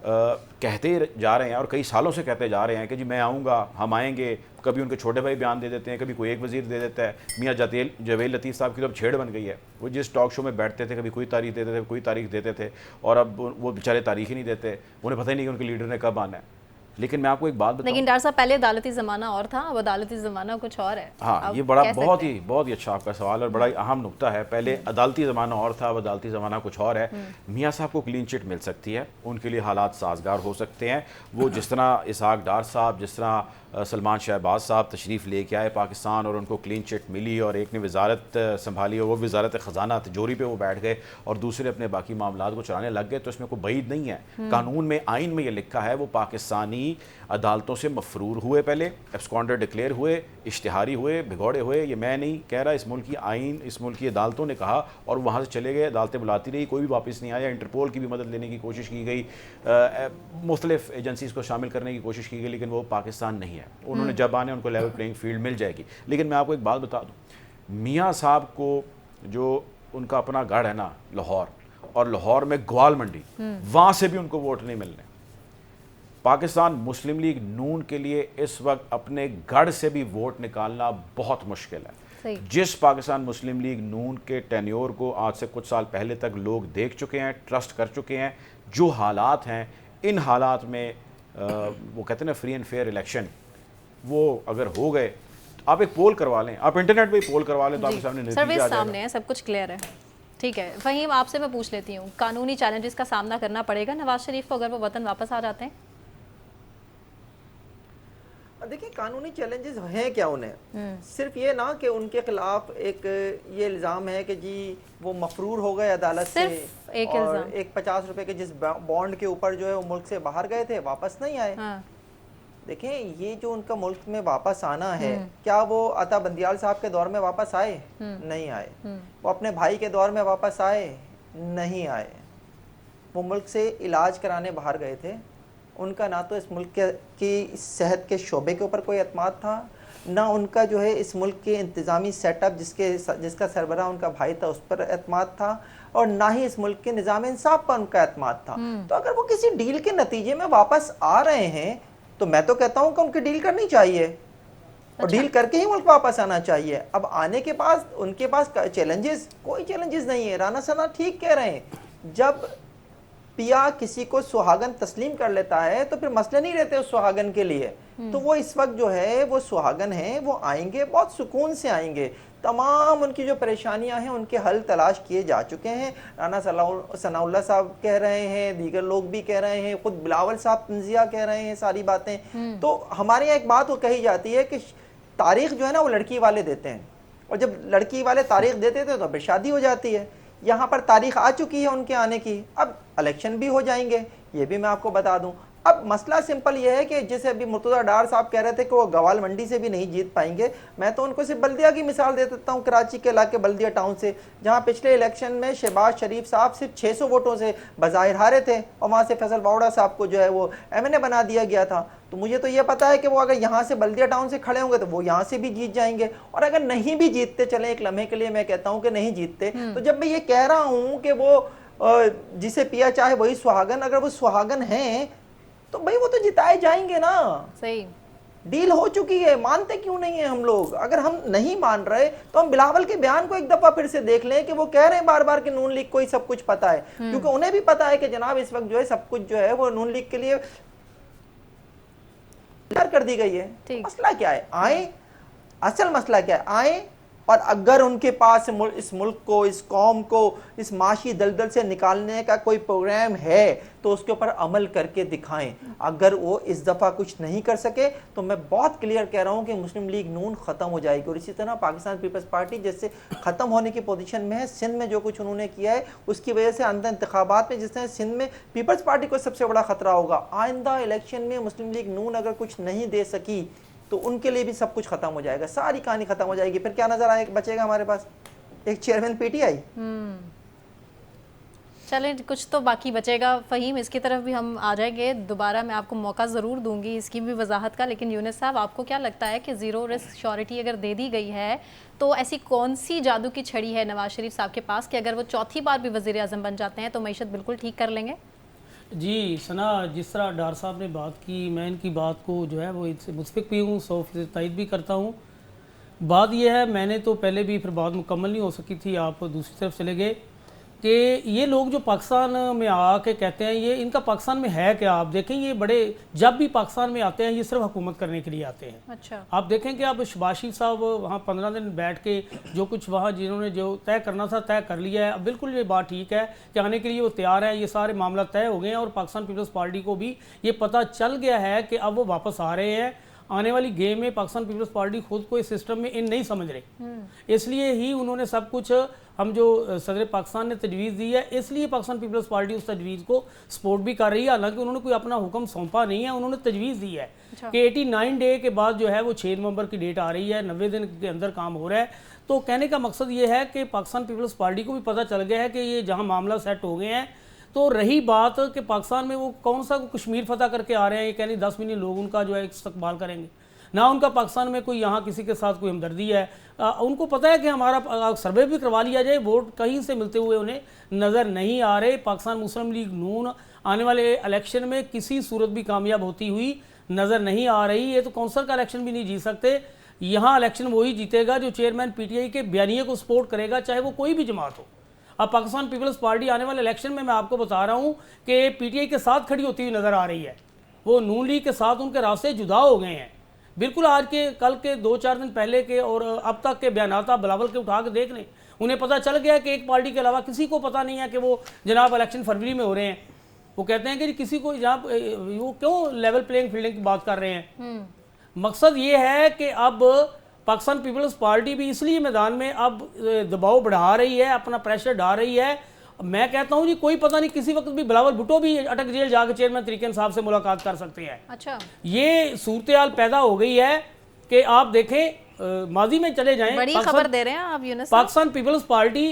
कहते जा रहे हैं और कई सालों से कहते जा रहे हैं कि जी मैं आऊँगा, हम आएंगे, कभी उनके छोटे भाई बयान दे देते हैं, कभी कोई एक वजीर दे देता है। मियाँ जवेल लतीफ़ साहब की तो अब छेड़ बन गई है, वो जिस टॉक शो में बैठते थे कभी कोई तारीख देते थे, कोई तारीख देते थे, और अब वो बेचारे तारीख ही नहीं देते, उन्हें पता ही नहीं कि उनके लीडर ने कब आना है। लेकिन मैं आपको एक बात बताऊं, लेकिन डॉक्टर साहब पहले अदालती ज़माना और था, अब अदालती ज़माना कुछ और है। हाँ, ये बड़ा बहुत ही अच्छा आपका सवाल और बड़ा ही अहम नुक्ता है। पहले अदालती ज़माना और था, अब अदालती ज़माना कुछ और है। मियाँ साहब को क्लीन चिट मिल सकती है, उनके लिए हालात साजगार हो सकते हैं। वो जिस तरह इसहाक डार साहब, जिस तरह सलमान शहबाज साहब तशरीफ़ लेके आए पाकिस्तान और उनको क्लीन चिट मिली और एक ने वजारत संभाली और वो वजारत ख़जाना तिजोरी पे वो बैठ गए और दूसरे अपने बाकी मामलात को चलाने लग गए, तो इसमें कोई बईद नहीं है। कानून में, आइन में ये लिखा है वो पाकिस्तानी अदालतों से मफरूर हुए, पहले एब्सकॉन्डर डिक्लेयर हुए, इश्तिहारी हुए, भिगोड़े हुए। ये मैं नहीं कह रहा, इस मुल्क की आइन, इस मुल्क की अदालतों ने कहा और वहाँ से चले गए। अदालतें बुलाती रही, कोई भी वापस नहीं आया। इंटरपोल की भी मदद लेने की कोशिश की गई, मुख्तलिफ एजेंसीज़ को शामिल करने की कोशिश की गई, लेकिन वो पाकिस्तान नहीं है। उन्होंने जब आने उनको लेवल प्लेइंग फील्ड मिल जाएगी। लेकिन मैं आपको एक बात बता दूँ, मियाँ साहब को जो उनका अपना गढ़ है ना लाहौर, और लाहौर में ग्वाल मंडी, वहाँ से भी उनको वोट नहीं मिलने। पाकिस्तान मुस्लिम लीग नून के लिए इस वक्त अपने गढ़ से भी वोट निकालना बहुत मुश्किल है। जिस पाकिस्तान मुस्लिम लीग नून के टेन्योर को आज से कुछ साल पहले तक लोग देख चुके हैं, ट्रस्ट कर चुके हैं, जो हालात हैं, इन हालात में वो कहते हैं ना फ्री एंड फेयर इलेक्शन, वो अगर हो गए, आप एक पोल करवा लें, आप इंटरनेट पे पोल करवा लें तो आपके सामने नतीजा आ जाएगा। सामने है, सब कुछ क्लियर है। ठीक है फहीम, आपसे मैं पूछ लेती हूँ, कानूनी चैलेंजेस का सामना करना पड़ेगा नवाज शरीफ को अगर वो वतन वापस आ जाते हैं? देखिए कानूनी चैलेंजेस हैं क्या उन्हें, सिर्फ ये ना कि उनके खिलाफ एक ये इल्ज़ाम है कि जी वो मफरूर हो गए अदालत से, और एक 50 रुपए के जिस बॉन्ड के ऊपर जो है वो मुल्क से बाहर गए थे, वापस नहीं आए। हाँ। देखें ये जो उनका मुल्क में वापस आना है, क्या वो अता बंदियाल साहब के दौर में वापस आए? नहीं आए। वो अपने भाई के दौर में वापस आए? नहीं आए। वो मुल्क से इलाज कराने बाहर गए थे, उनका ना तो इस मुल्क की सेहत के शोबे के ऊपर कोई एतमाद था, ना उनका जो है इस मुल्क के इंतज़ामी सेटअप जिसका सरबराह उनका भाई था उस पर एतमाद था, और ना ही इस मुल्क के निज़ाम इंसाफ पर उनका एतमाद था। तो अगर वो किसी डील के नतीजे में वापस आ रहे हैं तो मैं तो कहता हूँ कि उनकी डील करनी चाहिए और डील करके ही मुल्क वापस आना चाहिए। अब आने के बाद उनके पास चैलेंजेस, कोई चैलेंजेस नहीं है। राना सना ठीक कह रहे हैं, जब पिया किसी को सुहागन तस्लीम कर लेता है तो फिर मसले नहीं रहते उस सुहागन के लिए। तो वो इस वक्त जो है वो सुहागन हैं, वो आएंगे, बहुत सुकून से आएंगे। तमाम उनकी जो परेशानियां हैं उनके हल तलाश किए जा चुके हैं। राना सनाउल्लाह साहब कह रहे हैं, दीगर लोग भी कह रहे हैं, खुद बिलावल साहब तंजिया कह रहे हैं सारी बातें। तो हमारे यहाँ एक बात वो कही जाती है कि तारीख जो है ना वो लड़की वाले देते हैं, और जब लड़की वाले तारीख देते थे तो फिर शादी हो जाती है। यहाँ पर तारीख आ चुकी है उनके आने की, अब इलेक्शन भी हो जाएंगे, ये भी मैं आपको बता दूं। अब मसला सिंपल ये है कि जैसे अभी मुर्तज़ा डार साहब कह रहे थे कि वो गवाल मंडी से भी नहीं जीत पाएंगे, मैं तो उनको सिर्फ बल्दिया की मिसाल दे देता हूँ, कराची के इलाके बल्दिया टाउन से, जहाँ पिछले इलेक्शन में शहबाज शरीफ साहब सिर्फ 600 वोटों से बज़ाहिर हारे थे और वहाँ से फैसल बावड़ा साहब को जो है वो MNA बना दिया गया था। तो मुझे तो ये पता है कि वो अगर यहाँ से बल्दिया टाउन से खड़े होंगे तो वो यहाँ से भी जीत जाएंगे, और अगर नहीं भी जीतते, चले एक लम्हे के लिए मैं कहता हूँ कि नहीं जीतते, तो जब मैं ये कह रहा हूँ कि वो जिसे पिया चाहे वही सुहागन, अगर वो सुहागन हैं तो भाई वो तो जिताए जाएंगे ना। सही डील हो चुकी है, मानते क्यों नहीं है हम लोग? अगर हम नहीं मान रहे तो हम बिलावल के बयान को एक दफा फिर से देख लें कि वो कह रहे हैं बार बार कि नून लीग को ही सब कुछ पता है, क्योंकि उन्हें भी पता है कि जनाब इस वक्त जो है सब कुछ जो है वो नून लीग के लिए कर दी गई है। मसला क्या है? आए, असल मसला क्या है? आए, और अगर उनके पास इस मुल्क को, इस कौम को इस माशी दलदल से निकालने का कोई प्रोग्राम है तो उसके ऊपर अमल करके दिखाएं। अगर वो इस दफ़ा कुछ नहीं कर सके तो मैं बहुत क्लियर कह रहा हूं कि मुस्लिम लीग नून ख़त्म हो जाएगी, और इसी तरह पाकिस्तान पीपल्स पार्टी जैसे ख़त्म होने की पोजीशन में है। सिंध में जो कुछ उन्होंने किया है उसकी वजह से आइंदा इंतखाबात में जिस तरह सिंध में पीपल्स पार्टी को सबसे बड़ा खतरा होगा, आइंदा इलेक्शन में मुस्लिम लीग नून अगर कुछ नहीं दे सकी तो उनके लिए भी सब कुछ खत्म हो जाएगा, सारी कहानी खत्म हो जाएगी। फिर क्या नजर आएगा, बचेगा हमारे पास? एक चेयरमैन PTI। चलें, कुछ तो बाकी बचेगा। फ़हीम, इसकी तरफ भी हम आ जाएंगे, दोबारा मैं आपको मौका ज़रूर दूंगी इसकी भी वजाहत का। लेकिन यूनुस साहब, आपको क्या लगता है कि ज़ीरो रिस्क श्योरिटी अगर दे दी गई है तो ऐसी कौन सी जादू की छड़ी है नवाज शरीफ साहब के पास कि अगर वो चौथी बार भी वज़ीर आज़म बन जाते हैं तो मईशत बिल्कुल ठीक कर लेंगे? जी सना, जिस तरह डार साहब ने बात की, मैं इनकी बात को जो है वो इससे मुतफिक भी हूँ, 100% तायद भी करता हूँ। बात यह है, मैंने तो पहले भी, फिर बात मुकम्मल नहीं हो सकी थी, आप दूसरी तरफ चले गए, कि ये लोग जो पाकिस्तान में आके कहते हैं ये इनका पाकिस्तान में है क्या? आप देखें ये बड़े, जब भी पाकिस्तान में आते हैं ये सिर्फ हुकूमत करने के लिए आते हैं। अच्छा। आप देखें कि अब शहबाज शरीफ साहब वहाँ 15 दिन बैठ के जो कुछ वहाँ जिन्होंने जो तय करना था तय कर लिया है। अब बिल्कुल ये बात ठीक है कि आने के लिए वो तैयार है, ये सारे मामला तय हो गए हैं, और पाकिस्तान पीपल्स पार्टी को भी ये पता चल गया है कि अब वो वापस आ रहे हैं। आने वाली गेम में पाकिस्तान पीपल्स पार्टी खुद को इस सिस्टम में इन नहीं समझ रही, इसलिए ही उन्होंने सब कुछ हम जो सदर पाकिस्तान ने तजवीज़ दी है, इसलिए पाकिस्तान पीपल्स पार्टी उस तजवीज़ को सपोर्ट भी कर रही है। हालांकि उन्होंने कोई अपना हुक्म सौंपा नहीं है, उन्होंने तजवीज़ दी है कि 89 डे के बाद जो है वो 6 नवंबर की डेट आ रही है, 90 दिन के अंदर काम हो रहा है। तो कहने का मकसद ये है कि पाकिस्तान पीपल्स पार्टी को भी पता चल गया है कि ये जहाँ मामला सेट हो गए हैं। तो रही बात कि पाकिस्तान में वो कौन सा कश्मीर फतह करके आ रहे हैं, ये कहने 10 मिलियन लोग उनका जो है इस्तकबाल करेंगे, ना उनका पाकिस्तान में कोई यहाँ किसी के साथ कोई हमदर्दी है। उनको पता है कि हमारा सर्वे भी करवा लिया जाए, वोट कहीं से मिलते हुए उन्हें नज़र नहीं आ रहे। पाकिस्तान मुस्लिम लीग नून आने वाले इलेक्शन में किसी सूरत भी कामयाब होती हुई नज़र नहीं आ रही। ये तो कौंसल का इलेक्शन भी नहीं जीत सकते। यहाँ इलेक्शन वही जीतेगा जो चेयरमैन PTI के बयानिए को सपोर्ट करेगा, चाहे वो कोई भी जमात हो। अब पाकिस्तान पीपल्स पार्टी आने वाले इलेक्शन में मैं आपको बता रहा हूँ कि PTI के साथ खड़ी होती हुई नज़र आ रही है। वो नून लीग के साथ उनके रास्ते जुदा हो गए हैं बिल्कुल। आज के कल के 2-4 दिन पहले के और अब तक के बयानात बिलावल के उठा के देख लें, उन्हें पता चल गया कि एक पार्टी के अलावा किसी को पता नहीं है कि वो जनाब इलेक्शन फरवरी में हो रहे हैं। वो कहते हैं कि किसी को जनाब वो क्यों लेवल प्लेइंग फील्डिंग की बात कर रहे हैं। मकसद ये है कि अब पाकिस्तान पीपल्स पार्टी भी इसलिए मैदान में अब दबाव बढ़ा रही है, अपना प्रेशर डाल रही है। मैं कहता हूँ जी कोई पता नहीं, किसी वक्त भी बिलावल भुट्टो भी अटक जेल जाकर चेयरमैन तरीके साहब से मुलाकात कर सकते हैं। अच्छा, ये सूरत पैदा हो गई है कि आप देखें माजी में चले जाएं, बड़ी खबर दे रहे हैं आप यूनुस साहब। पाकिस्तान पीपल्स पार्टी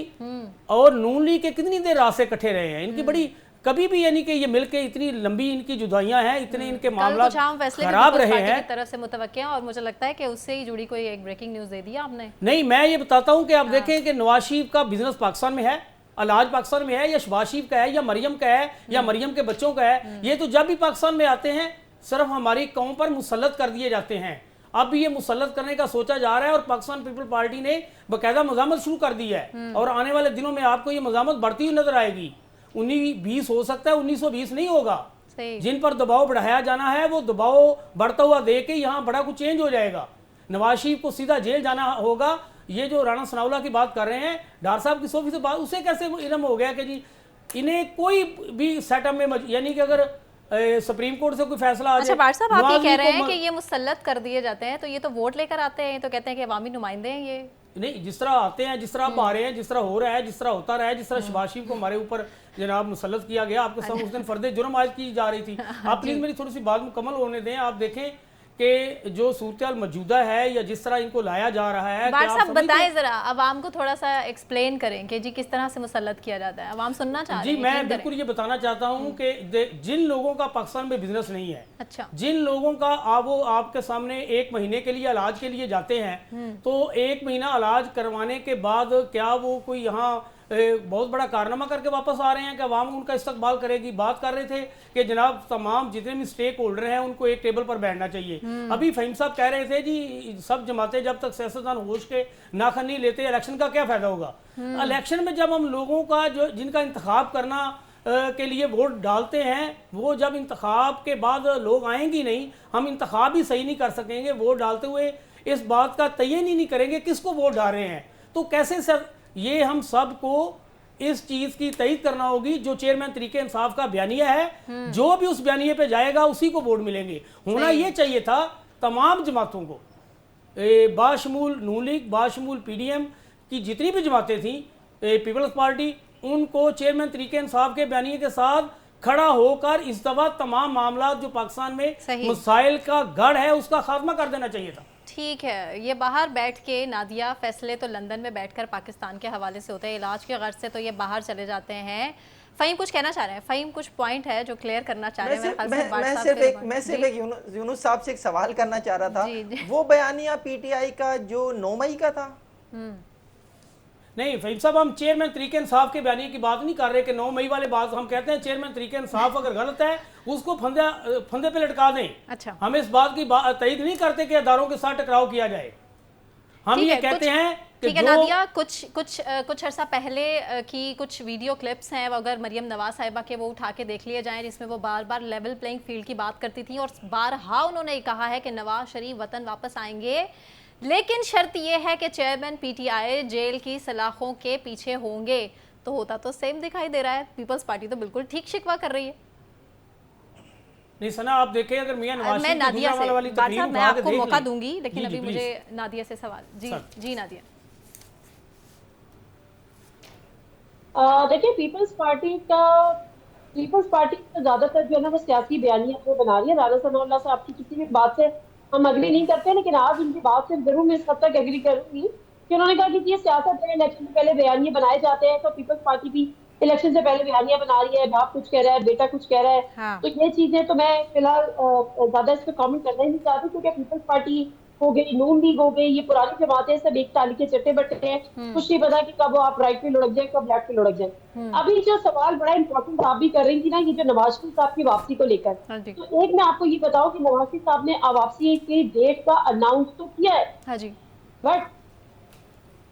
और नून लीग के कितनी देर रास्ते इकट्ठे रहे हैं इनकी, बड़ी कभी भी यानी कि ये मिलके इतनी लंबी इनकी जुदाइयां हैं, इतने इनके मामला खराब रहे हैं की तरफ से मुतवक्किल हैं, और मुझे लगता है कि उससे ही जुड़ी कोई एक ब्रेकिंग न्यूज दे दी आपने। नहीं, मैं ये बताता हूँ कि आप देखें कि नवाज शरीफ का बिजनेस पाकिस्तान में है, अलाज पाकिस्तान में है, या शहबाज शरीफ का है, या मरियम का है, या मरियम के बच्चों का है। ये तो जब भी पाकिस्तान में आते हैं सिर्फ हमारी कौम पर मुसल्लत कर दिए जाते हैं। अब भी ये मुसल्लत करने का सोचा जा रहा है और पाकिस्तान पीपल पार्टी ने बाकायदा मज़ामत शुरू कर दी है, और आने वाले दिनों में आपको ये मज़ामत बढ़ती हुई नजर आएगी। 1920 हो सकता है, 1920 नहीं होगा। जिन पर दबाव बढ़ाया जाना है वो दबाव बढ़ता हुआ देख के यहाँ बड़ा कुछ चेंज हो जाएगा। नवाज शरीफ को सीधा जेल जाना होगा। ये जो राणा सनाउल्लाह की बात कर रहे हैं, डार साहब की 100% बात, उसे कैसे इल्म हो गया कि जी इन्हें कोई भी सेटअप में यानी कि अगर सुप्रीम कोर्ट से कोई फैसला आ जाए। अच्छा बार साहब, आप ये कह रहे हैं कि ये मुसल्लत कर दिए जाते हैं, तो ये तो वोट लेकर आते हैं, तो कहते हैं कि अवामी नुमाइंदे हैं ये। नहीं, जिस तरह आते हैं, जिस तरह आप आ रहे हैं, जिस तरह हो रहा है, जिस तरह होता रहा है, जिस तरह शहबाज शरीफ को हमारे ऊपर जनाब मुसल्लत किया गया, आपके साथ उस दिन फर्दे जुर्म आयद की जा रही थी। आप प्लीज मेरी थोड़ी सी बात मुकम्मल होने दें। आप देखें कि जो सूरत मौजूदा है या जिस तरह इनको लाया जा रहा है, बार साहब बताएं जरा, अवाम को थोड़ा सा एक्सप्लेन करें कि जी किस तरह से मुसल्लत किया जाता है। अवाम सुनना चाह रहे हैं। जी मैं बिल्कुल ये बताना चाहता हूँ कि जिन लोगों का पाकिस्तान में बिजनेस नहीं है, अच्छा, जिन जिन लोगों का वो आपके सामने 1 महीने के लिए इलाज के लिए जाते हैं, तो 1 महीना इलाज करवाने के बाद क्या वो कोई यहाँ बहुत बड़ा कारनामा करके वापस आ रहे हैं कि अवाम उनका इस्तकबाल करेगी। बात कर रहे थे कि जनाब तमाम जितने भी स्टेक होल्डर हैं उनको एक टेबल पर बैठना चाहिए। अभी फहीम साहब कह रहे थे जी सब जमातें जब तक सियासतदान होश के नाखन नहीं लेते इलेक्शन का क्या फायदा होगा। इलेक्शन में जब हम लोगों का जो जिनका इंतखाब करना के लिए वोट डालते हैं, वो जब इंतखाब के बाद लोग आएंगी नहीं, हम इंतखाब ही सही नहीं कर सकेंगे। वोट डालते हुए इस बात का तयन ही नहीं करेंगे किसको वोट डाल रहे हैं, तो कैसे सर ये हम सबको इस चीज की तईद करना होगी। जो चेयरमैन तरीके इंसाफ का बयानिया है, जो भी उस बयानिए पे जाएगा उसी को वोट मिलेंगे। होना ये चाहिए था तमाम जमातों को, बाशमूल नून लीग, बाशमूल PDM की जितनी भी जमातें थी, पीपल्स पार्टी, उनको चेयरमैन तरीके इंसाफ के बयानिए के साथ खड़ा होकर इस दफा तमाम मामला जो पाकिस्तान में मसाइल का गढ़ है उसका खात्मा कर देना चाहिए था। ठीक है, ये बाहर बैठ के नादिया फैसले तो लंदन में बैठकर पाकिस्तान के हवाले से होते हैं, इलाज के गर्ज से तो ये बाहर चले जाते हैं। फ़हीम कुछ कहना चाह रहे हैं? फ़हीम कुछ पॉइंट है जो क्लियर करना चाह रहे हैं? मैं सिर्फ एक यूनुस साहब से एक सवाल करना चाह रहा था। वो बयानिया PTI का जो 9 मई का था, नहीं फहीम साहब, हम चेयरमैन तरीके इंसाफ के बयानी की बात नहीं कर रहे कि 9 मई वाले बात। हम कहते हैं चेयरमैन तरीके इंसाफ अगर गलत है उसको फंदे पे लटका दें। अच्छा, हम इस बात की तईद नहीं करते कि अदारों के साथ टकराव किया जाए। हम ये कहते हैं कि ठीक है नादिया, कुछ अर्सा पहले की कुछ वीडियो क्लिप्स हैं, अगर मरियम नवाज साहिबा के वो उठा के देख लिए जाएं, जिसमें वो बार बार लेवल प्लेइंग फील्ड की बात करती थी और बारहा उन्होंने कहा है कि नवाज शरीफ वतन वापस आएंगे, लेकिन शर्त यह है कि चेयरमैन PTI जेल की सलाखों के पीछे होंगे। तो होता तो सेम दिखाई दे रहा है, पीपल्स पार्टी तो बिल्कुल ठीक शिकवा कर रही है। नहीं सना, आप देखें अगर मियां नवाज मैं शरीफ की नादिया से गुजरांवाला वाली बात तकरीर साहब मैं उठा के आपको देख मौका लें। दूंगी, लेकिन जी, जी, अभी प्लीज। मुझे नादिया से सवाल। जी सर। जी नादिया। देखिए, पीपल्स पार्टी का ज्यादातर जो है ना वो सियासी बयानियां जो बना रही है। राना सनाउल्लाह साहब की किसी भी बात से हम अग्री नहीं करते, लेकिन आज उनकी बात से जरूर मैं इस हद तक एग्री करूंगी कि उन्होंने कहा कि ये सियासत है, इलेक्शन से पहले बयानियां बनाए जाते हैं, तो पीपल्स पार्टी भी इलेक्शन से पहले बयानियां बना रही है, बाप कुछ कह रहा है, बेटा कुछ कह रहा है। हाँ। तो ये चीजें तो मैं फिलहाल ज्यादा इस पर कमेंट करना ही नहीं चाहती, क्योंकि पीपल्स पार्टी हो गई, नून लीग हो गई, ये पुरानी जमातें सब एक ताली के चट्टे बट्टे हैं। कुछ नहीं पता कि कब वो आप राइट पे लुढ़क जाए, कब लेफ्ट पे लुढ़क जाए। अभी जो सवाल बड़ा इंपॉर्टेंट आप भी कर रही थी ना, ये जो नवाज शरीफ साहब की वापसी को लेकर, हाँ जी। तो एक मैं आपको ये बताऊं कि नवाज शरीफ साहब ने वापसी की डेट का अनाउंस तो किया है, हाँ जी। बट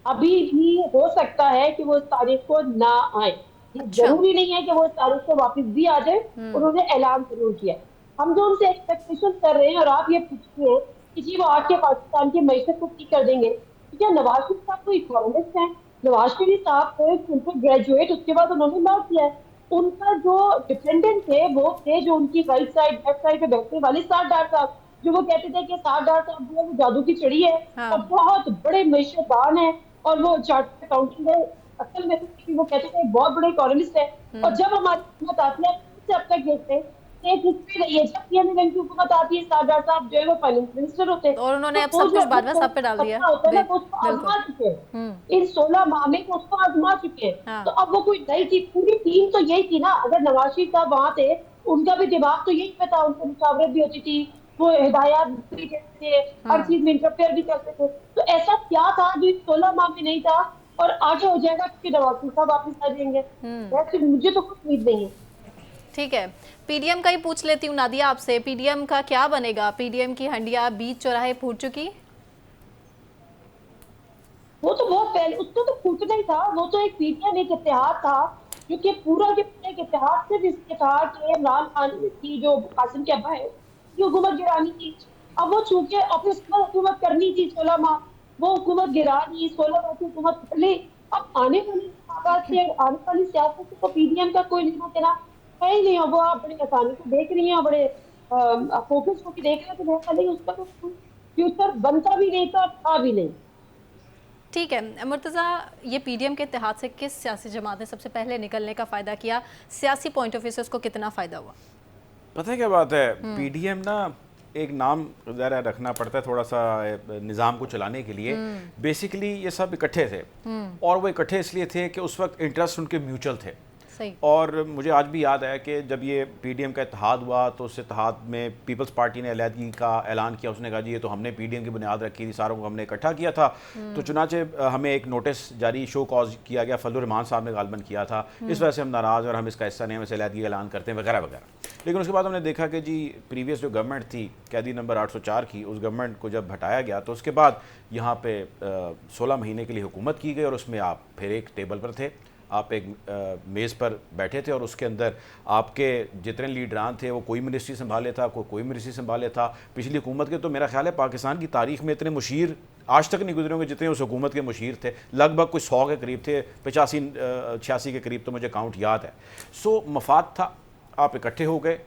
अभी भी हो सकता है कि वो इस तारीख को ना आए। ये अच्छा। जरूरी नहीं है कि वो इस तारीख को वापस भी आ जाए। उन्होंने ऐलान जरूर किया है। हम जो उनसे एक्सपेक्टेशन कर रहे हैं, और आप ये पूछिए कि जी वो आके पाकिस्तान की मैशत को ठीक कर देंगे, तो क्या नवाज शरीफ साहब कोई इकोनॉमिस्ट हैं? नवाज शरीफ साहब को एक सिंपल ग्रेजुएट, उसके बाद उन्होंने लॉ किया है। उनका जो डिपेंडेंट थे वो थे जो उनकी राइट साइड लेफ्ट साइड पे बैठने वाले साथ डार साहब, जो वो कहते थे कि साथ डार साहब जो है वो जादू की चिड़ी है हाँ। और बहुत बड़े मैशतदान है, और वो चार्टर्ड अकाउंटेंट है। असल में तो वो कहते थे बहुत बड़े इकोनॉमिस्ट है। और जब हमारी हुकूमत आती है, से अब तक देखते हैं एक हिस्ट्री रही है, जब पीएम की हुकूमत आती है, सरदार साहब जो है वो फाइनेंस मिनिस्टर होते हैं, और उन्होंने अब तो वो सब कुछ जो बाजवा साहब पे डाल दिया। होता है ना, वो उसको बिल्कुल। आजमा चुके हैं। इन 16 माह में वो उसको आजमा चुके हैं। हाँ। तो अब वो कोई नई चीज, पूरी टीम तो यही थी ना। अगर नवाज शरीफ साहब वहां थे, उनका भी दिमाग तो यही पे था, उनको मुशावरत भी होती थी, वो हिदायत भी देते थे, हर चीज में इंटरफेयर भी करते थे। तो ऐसा क्या था जो इस 16 माह में नहीं था और आगे हो जाएगा कि नवाज शरीफ साहब वापस आ जाएंगे? वैसे मुझे तो कुछ उम्मीद नहीं है। ठीक है, पीडीएम का ही पूछ लेती हूँ नादिया आपसे, पीडीएम का क्या बनेगा? पीडीएम की हंडिया बीच चौराहे फूट चुकी। वो तो बहुत पहले, उसको तो फूटना ही था। वो तो एक पीडीएम, एक इत्तेहाद था, जो कि पूरा के पूरा एक इत्तेहाद सिर्फ इसके था कि इमरान खान की जो कासिम के अब्बा है की हुकूमत गिरानी थी। अब वो चूंकि अपने हुकूमत करनी थी 16 माह, वो हुकूमत गिरा दी, 16 माह की हुकूमत कर ली। अब आने वाली सियासत से तो पीडीएम का कोई लेना देना है ही नहीं। और वो आप बड़ी आसानी से देख रही हैं और बड़े फोकस होकर देख रहे हैं, तो मेरे ख्याल उसका तो फ्यूचर बनता भी नहीं था, था भी नहीं। ठीक है मुर्तज़ा, ये पीडीएम के इत्तेहाद से किस सियासी जमात ने सबसे पहले निकलने का फ़ायदा किया? सियासी पॉइंट ऑफ व्यू से उसको कितना फ़ायदा हुआ? पता है क्या बात है, पीडीएम ना एक नाम ज़रा रखना पड़ता है थोड़ा सा निज़ाम को चलाने के लिए। बेसिकली ये सब इकट्ठे थे, और वो इकट्ठे इसलिए थे कि उस वक्त इंटरेस्ट उनके म्यूचुअल थे। सही। और मुझे आज भी याद है कि जब ये पीडीएम का इत्तेहाद हुआ तो उस इत्तेहाद में पीपल्स पार्टी ने अलहदगी का ऐलान किया। उसने कहा जी ये तो हमने पीडीएम की बुनियाद रखी थी, सारों को हमने इकट्ठा किया था। तो चुनाचे हमें एक नोटिस जारी, शो कॉज किया गया, फजलुर रहमान साहब ने गालबन किया था, इस वजह से हम नाराज़ और हम इसका हिस्सा नहीं, हम इसे अलहदगी का ऐलान करते हैं वगैरह वगैरह। लेकिन उसके बाद हमने देखा कि जी प्रीवियस जो गवर्नमेंट थी कैदी नंबर 804 की, उस गवर्नमेंट को जब हटाया गया तो उसके बाद यहाँ पे 16 महीने के लिए हुकूमत की गई, और उसमें आप फिर एक टेबल पर थे, आप एक मेज़ पर बैठे थे, और उसके अंदर आपके जितने लीडरान थे वो कोई मिनिस्ट्री संभाले था, कोई मिनिस्ट्री संभाले था। पिछली हुकूमत के तो मेरा ख्याल है पाकिस्तान की तारीख में इतने मुशीर आज तक नहीं गुजरे होंगे जितने उस हुकूमत के मुशीर थे। लगभग कुछ 100 के करीब थे, 85-86 के करीब तो मुझे काउंट याद है। सो मफाद था, आप इकट्ठे हो गए।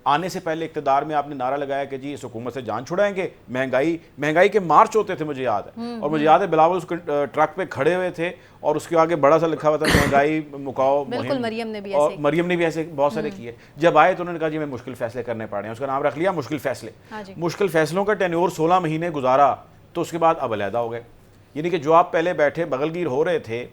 आने से पहले इक़्तिदार में आपने नारा लगाया कि जी इस हुकूमत से जान छुड़ाएंगे, महंगाई के मार्च होते थे मुझे याद है। और मुझे याद है बिलावल उस ट्रक पे खड़े हुए थे और उसके आगे बड़ा सा लिखा हुआ था महंगाई मुकाओ मुहिम। मरियम ने भी और ऐसे मरियम ने भी ऐसे बहुत सारे किए। जब आए तो उन्होंने कहा जी हमें मुश्किल फैसले करने पड़ रहे हैं, उसका नाम रख लिया मुश्किल फैसले। मुश्किल फैसलों का टेन्योर 16 महीने गुजारा, तो उसके बाद अब अलहदा हो गए। यानी कि जो आप पहले बैठे बगलगीर हो रहे थे,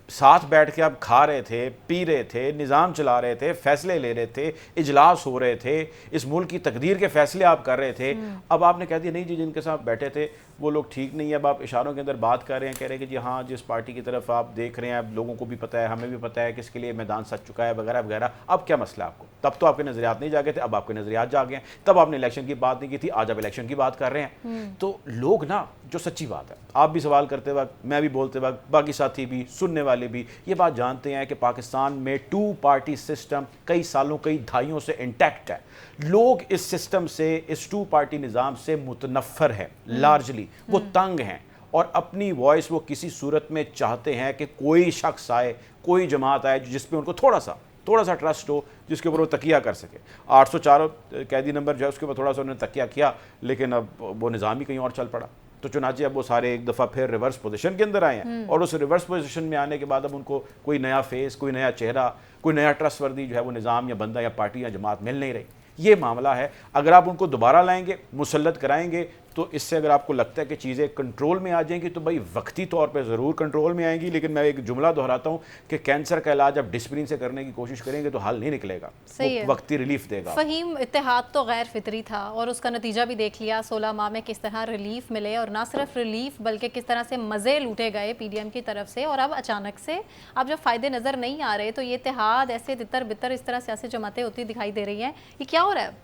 साथ बैठ के आप खा रहे थे, पी रहे थे, निज़ाम चला रहे थे, फैसले ले रहे थे, इजलास हो रहे थे, इस मुल्क की तकदीर के फैसले आप कर रहे थे, अब आपने कह दिया नहीं जी जिनके साथ बैठे थे वो लोग ठीक नहीं है। अब आप इशारों के अंदर बात कर रहे हैं, कह रहे हैं कि जी हाँ जिस पार्टी की तरफ आप देख रहे हैं अब लोगों को भी पता है, हमें भी पता है कि इसके लिए मैदान सज चुका है वगैरह वगैरह। अब क्या मसला आपको? तब तो आपके नज़रियात नहीं जागे थे, अब आपके नज़रियात जागे हैं। तब आपने इलेक्शन की बात नहीं की थी, आज आप इलेक्शन की बात कर रहे हैं। तो लोग ना, जो सच्ची बात है, आप भी सवाल करते वक्त, मैं भी बोलते वक्त, बाकी साथी भी, सुनने वाले भी ये बात जानते हैं कि पाकिस्तान में 2 पार्टी सिस्टम कई सालों कई दहाइयों से इंटैक्ट है। लोग इस सिस्टम से, इस 2 पार्टी निज़ाम से मुतनफ़र हैं, लार्जली वो तंग हैं, और अपनी वॉइस वो किसी सूरत में चाहते हैं कि कोई शख्स आए, कोई जमात आए जिस पे उनको थोड़ा सा थोड़ा सा ट्रस्ट हो जिसके ऊपर वो तकिया कर सके। 804 कैदी नंबर जो है उसके ऊपर थोड़ा सा उन्होंने तकिया किया, लेकिन अब वो निज़ाम ही कहीं और चल पड़ा। तो चुनाचे अब वो सारे एक दफ़ा फिर रिवर्स पोजीशन के अंदर आए हैं, और उस रिवर्स पोजीशन में आने के बाद अब उनको कोई नया फेस, कोई नया चेहरा, कोई नया ट्रस्टवर्दी जो है वो निज़ाम या बंदा या पार्टी या जमात मिल नहीं रही। ये मामला है। अगर आप उनको दोबारा लाएंगे, मुसल्लत कराएंगे, तो इससे अगर आपको लगता है कि चीज़ें कंट्रोल में आ जाएंगी तो भाई वक्ती तौर पे ज़रूर कंट्रोल में आएंगी, लेकिन मैं एक जुमला दोहराता हूँ कि कैंसर का इलाज आप डिसिप्लिन से करने की कोशिश करेंगे तो हल नहीं निकलेगा, सही है। वक्ती रिलीफ देगा। फ़हीम, इत्तेहाद तो गैर फितरी था और उसका नतीजा भी देख लिया, 16 माह में किस तरह रिलीफ मिले, और ना सिर्फ रिलीफ बल्कि किस तरह से मज़े लूटे गए PDM की तरफ से। और अब अचानक से अब जब फ़ायदे नज़र नहीं आ रहे तो ये इत्तेहाद ऐसे तितर बितर इस तरह सियासी जमातें होती दिखाई दे रही हैं, ये क्या हो रहा है?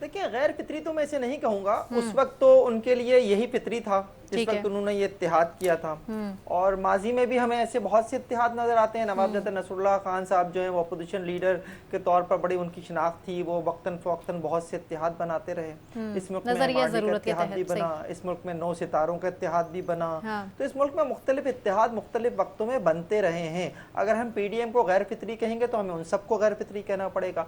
देखिए, गैर फितरी तो मैं इसे नहीं कहूँगा, उस वक्त तो उनके लिए यही फितरी था जिस वक्त उन्होंने ये इत्तेहाद किया था। और माजी में भी हमें ऐसे बहुत से इत्तेहाद नजर आते हैं। नवाब नसरुल्लाह खान साहब जो हैं वो अपोजिशन लीडर के तौर पर बड़ी उनकी शिनाख्त थी, वो वक्तन फ़वक्तन बहुत से इत्तेहाद बनाते रहे। इस मुल्क में इत्तेहाद भी बना, इस मुल्क में 9 सितारों का इत्तेहाद भी बना। तो इस मुल्क में मुख्तलिफ इत्तेहाद मुख्तलिफ वक्तों में बनते रहे हैं। अगर हम PDM को गैर फितरी कहेंगे तो हमें उन सबको गैर फितरी कहना पड़ेगा।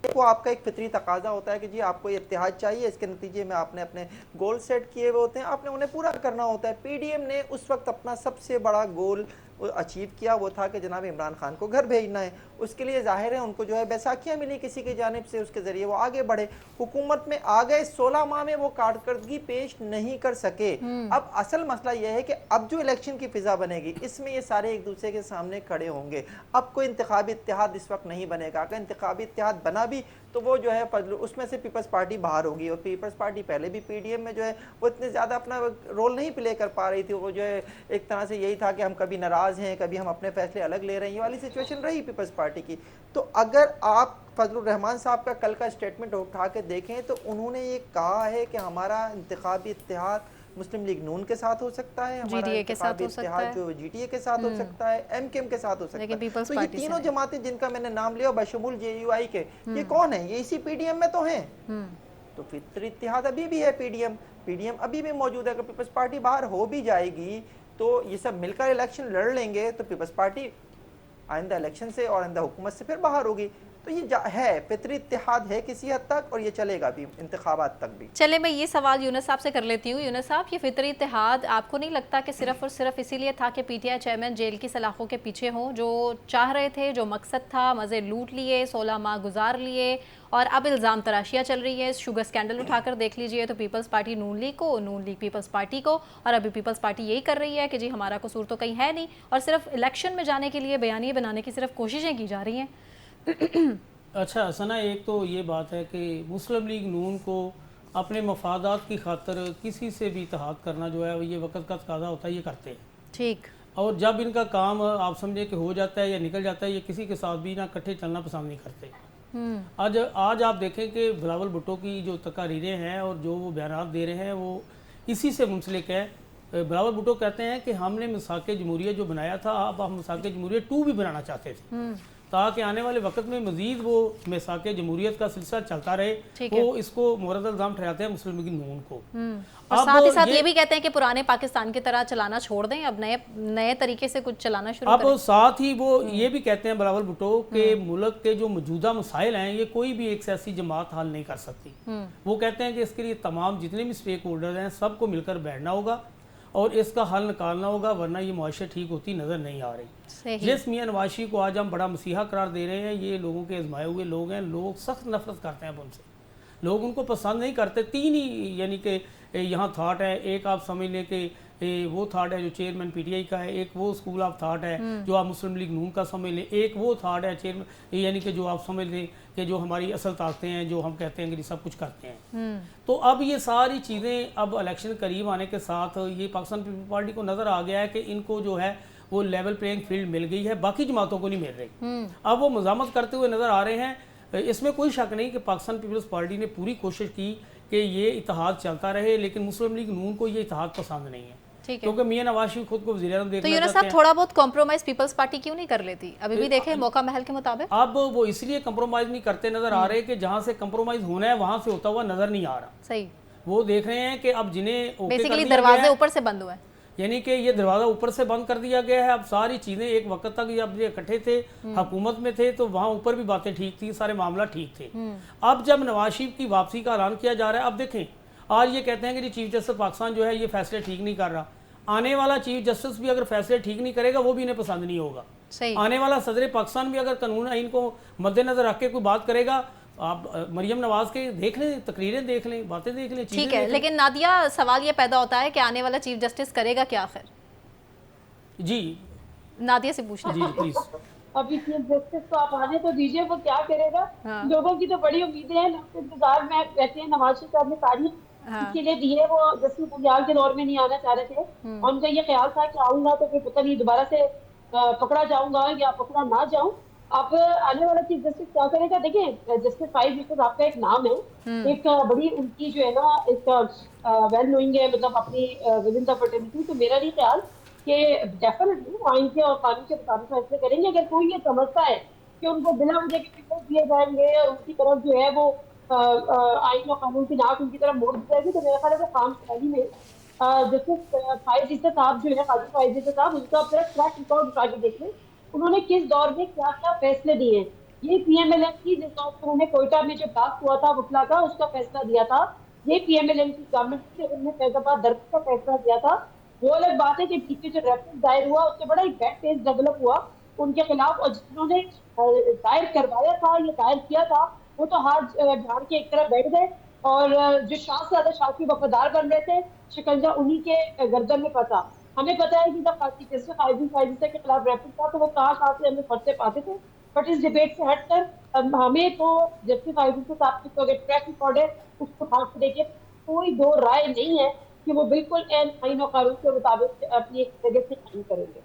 को आपका एक फितरी तकाजा होता है कि जी आपको ये इत्तेहाद चाहिए, इसके नतीजे में आपने अपने गोल सेट किए हुए होते हैं, आपने उन्हें पूरा करना होता है। PDM ने उस वक्त अपना सबसे बड़ा गोल अचीव किया, वो था कि जनाब इमरान खान को घर भेजना है। उसके लिए जाहिर है उनको जो है बैसाखियाँ मिली किसी की जानिब से, उसके ज़रिए वो आगे बढ़े, हुकूमत में आ गए। 16 माह में वो कारकर्दगी पेश नहीं कर सके। अब असल मसला यह है कि अब जो इलेक्शन की फिजा बनेगी इसमें ये सारे एक दूसरे के सामने खड़े होंगे। अब कोई इंतखाबी इत्तेहाद इस वक्त नहीं बनेगा। अगर इंतखाबी इत्तेहाद बना भी तो वो जो है उसमें से पीपल्स पार्टी बाहर होगी, और पीपल्स पार्टी पहले भी PDM में जो है वो इतने ज़्यादा अपना रोल नहीं प्ले कर पा रही थी। वो जो है एक तरह से यही था कि हम कभी नाराज़ हैं, कभी हम अपने फैसले अलग ले रहे हैं, ये वाली सिचुएशन रही पीपल्स पार्टी की। तो अगर आप फजलुर रहमान साहब का कल का स्टेटमेंट उठा के देखें तो उन्होंने ये कहा है कि हमारा इंतखाबी इत्तेहाद मुस्लिम लीग नून के साथ हो सकता है, हमारा GDA के साथ हो सकता है, जो GTA के साथ हो सकता है, MKM के साथ हो सकता है। तो ये तीनों जमातें जिनका मैंने नाम लिया बशमूल JUI के, ये कौन है? ये इसी PDM में तो हैं। तो फितरी इत्तेहाद अभी भी है। PDM अभी भी मौजूद है। अगर पीपल्स पार्टी बाहर हो भी जाएगी तो ये सब मिलकर इलेक्शन लड़ लेंगे तो पीपल्स पार्टी आइंदा इलेक्शन से और आइंदा हुकूमत से फिर बाहर होगी। तो ये है फितरी इत्तेहाद है किसी हद तक, और ये चलेगा भी इंतखाबात तक भी। चले, मैं ये सवाल यूनुस साहब से कर लेती हूँ। यूनुस साहब, ये फितरी इत्तेहाद आपको नहीं लगता कि सिर्फ और सिर्फ इसीलिए था कि PTI चेयरमैन जेल की सलाखों के पीछे हों, जो चाह रहे थे, जो मकसद था, मज़े लूट लिए, 16 माह गुजार लिए, और अब इल्ज़ाम तराशियाँ चल रही है। शुगर स्कैंडल उठाकर देख लीजिए तो पीपल्स पार्टी नून लीग को, नून लीग पीपल्स पार्टी को, और अभी पीपल्स पार्टी यही कर रही है कि जी हमारा कसूर तो कहीं है नहीं, और सिर्फ इलेक्शन में जाने के लिए बयानिए बनाने की सिर्फ कोशिशें की जा रही हैं। अच्छा सना, एक तो ये बात है कि मुस्लिम लीग नून को अपने मफादात की खातर किसी से भी इत्तेहाद करना जो है ये वक्त का तकाजा होता है, ये करते हैं। ठीक। और जब इनका काम आप समझे कि हो जाता है या निकल जाता है, ये किसी के साथ भी ना इकट्ठे चलना पसंद नहीं करते। आज आप देखें कि बिलावल भुट्टो की जो तकारीरें हैं और जो वो बयान दे रहे हैं वो इसी से मुंसलिक है। बिलावल भुट्टो कहते हैं कि हमने मिसाक जमहूरियत जो बनाया था, अब हम मिसाक जमहूरियत 2 भी बनाना चाहते थे, ताकि आने वाले वक्त में मजीद वो मिसाक जमहूरियत का सिलसिला चलता रहे। वो इसको मुरद इल्ज़ाम ठहराते हैं मुस्लिम लीग नून को। और साथ ही साथ ये भी कहते हैं कि पुराने पाकिस्तान की तरह चलाना छोड़ दें, अब नए तरीके से कुछ चलाना शुरू करें। अब साथ ही वो ये भी कहते हैं बिलावल भुट्टो के मुल्क के जो मौजूदा मसाइल हैं ये कोई भी एक सियासी जमात हल नहीं कर सकती। वो कहते हैं कि इसके लिए तमाम जितने भी स्टेक होल्डर हैं सबको मिलकर बैठना होगा और इसका हल निकालना होगा, वरना ये मुआशरा ठीक होती नज़र नहीं आ रही। जिस मियां नवाज शरीफ को आज हम बड़ा मसीहा करार दे रहे हैं, ये लोगों के आजमाए हुए लोग हैं। लोग सख्त नफरत करते हैं उनसे, लोग उनको पसंद नहीं करते। 3 ही यानी कि यहाँ थाट है। एक आप समझ लें कि वो थाट है जो चेयरमैन PTI का है, एक वो स्कूल ऑफ थाट है जो आप मुस्लिम लीग नून का समझ लें, एक वो थाट है चेयरमैन यानी कि जो आप समझ लें कि जो हमारी असल ताकतें हैं, जो हम कहते हैं कि सब कुछ करते हैं। तो अब ये सारी चीज़ें अब इलेक्शन करीब आने के साथ ये पाकिस्तान पीपल्स पार्टी को नज़र आ गया है कि इनको जो है वो लेवल प्लेइंग फील्ड मिल गई है, बाकी जमातों को नहीं मिल रही। अब वो मज़ामत करते हुए नज़र आ रहे हैं। इसमें कोई शक नहीं कि पाकिस्तान पीपल्स पार्टी ने पूरी कोशिश की कि ये इत्तेहाद चलता रहे, लेकिन मुस्लिम लीग नून को ये इत्तेहाद पसंद नहीं है, क्योंकि मियां नवाज शरीफ खुद को वज़ीर-ए-आज़म देखना चाहते हैं। तो यूनुस साहब, थोड़ा बहुत कॉम्प्रोमाइज पीपल्स पार्टी क्यों नहीं कर लेती? अभी भी देखें मौका महल के मुताबिक अब वो इसलिए कम्प्रोमाइज़ नहीं करते नज़र आ रहे कि जहाँ से कम्प्रोमाइज़ होना है वहाँ से होता हुआ नज़र नहीं आ रहा। सही। वो देख रहे हैं कि अब जिन्हें बेसिकली दरवाजे ऊपर से बंद हुए हैं। यानी कि ये दरवाज़ा ऊपर से बंद कर दिया गया है। अब सारी चीज़ें एक वक्त तक ये अब ये इकट्ठे थे, हुकूमत में थे, तो वहाँ ऊपर भी बातें ठीक थी, सारे मामला ठीक थे। अब जब नवाज शरीफ की वापसी का ऐलान किया जा रहा है, अब देखें आज ये कहते हैं कि जी चीफ जस्टिस पाकिस्तान जो है ये फैसले ठीक नहीं कर रहा। आने वाला चीफ जस्टिस भी अगर फैसले ठीक नहीं करेगा वो भी इन्हें पसंद नहीं होगा। सही। आने वाला सदर पाकिस्तान भी अगर कानून आइन को मद्देनजर रख के कोई बात करेगा, आप मरियम नवाज के देख लें, तकरीरें देख लें, बातें देख लें, चीज़ें ठीक है, देख लें। लेकिन नादिया सवाल ये पैदा होता है कि आने वाला चीफ जस्टिस करेगा क्या आखिर? जी नादिया से पूछना। जी प्लीज। अभी चीफ जस्टिस को आप आने तो दीजिए, वो क्या करेगा। हाँ। लोगों की तो बड़ी उम्मीदें हैं, लोग इंतजार में रहते हैं। नवाज शरीफ साहब ने तारीख हाँ। इसके लिए दी है, वो जस्टिस बंगाल के दौर में नहीं आना चाह रहे थे और उनका ये ख्याल था कि आऊंगा तो फिर पता नहीं दोबारा से पकड़ा जाऊंगा या पकड़ा ना जाऊं। अब आने वाला चीफ जस्टिस क्या करेगा? देखिए, जस्टिस फाइज जस्टिस आपका एक नाम है, एक बड़ी उनकी जो है ना एक वेल नोइंग है, मतलब अपनी विद इन द फर्टिलिटी। तो मेरा नहीं ख्याल कि डेफिनेटली वो आइन के और कानून के मुताबिक फैसले करेंगे। अगर कोई ये समझता है कि उनको बिना वजह के पेपर दिए जाएंगे और उनकी तरफ जो है वो आइन और कानून की नाक उनकी तरफ मोड़ दी जाएगी, तो मेरा ख्याल है वो काम कराई में जस्टिस फाइज जस्टिस साहब जो है, काजी फाइज जस्टिस साहब, उनका अपना ट्रैक रिकॉर्ड उठा के देख लें, उन्होंने किस दौर में क्या क्या फैसले दिए हैं। ये पीएमएलएन की जिस दौर पर उन्होंने कोयटा में जो ब्लास्ट हुआ था वकला का, उसका फैसला दिया था। ये पीएमएलएन की गवर्नमेंट ने उन्होंने फैजाबाद दर्द का फैसला दिया था। वो अलग बात है कि पीछे जो रेफरेंस दायर हुआ उससे बड़ा एक बैड टेस्ट डेवलप हुआ उनके खिलाफ, और जिन्होंने दायर करवाया था, ये दायर किया था, वो तो हाथ झाड़ के एक तरफ बैठ गए और जो शाह से ज्यादा शाह के वफादार बन रहे थे, शिकंजा उन्हीं के गर्दन में फंसा। हमें पता है कि जब के खिलाफ रेफरेंस था तो वो कहाँ से हमें फंसे पाते थे, बट इस डिबेट से हटकर हमें तो जस्टिस साहब की तो ट्रैक रिकॉर्ड है उसको खास देखिए, कोई दो राय नहीं है कि वो बिल्कुल आइन और कानून के मुताबिक अपनी एक जगह से काम करेंगे।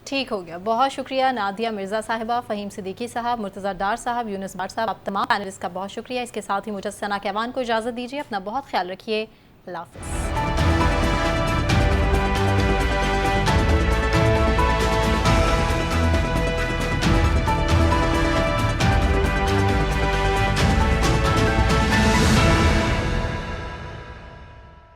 ठीक हो गया, बहुत शुक्रिया नादिया मिर्ज़ा साहिबा, फ़हीम सिद्दीकी साहब, मुर्तज़ा डार साहब, यूनुस बाट साहब, आप तमाम पैनलिस्ट का बहुत शुक्रिया। इसके साथ ही मुझे सना कहवान को इजाज़त दीजिए। अपना बहुत ख्याल रखिए। अल्लाह हाफ़िज़।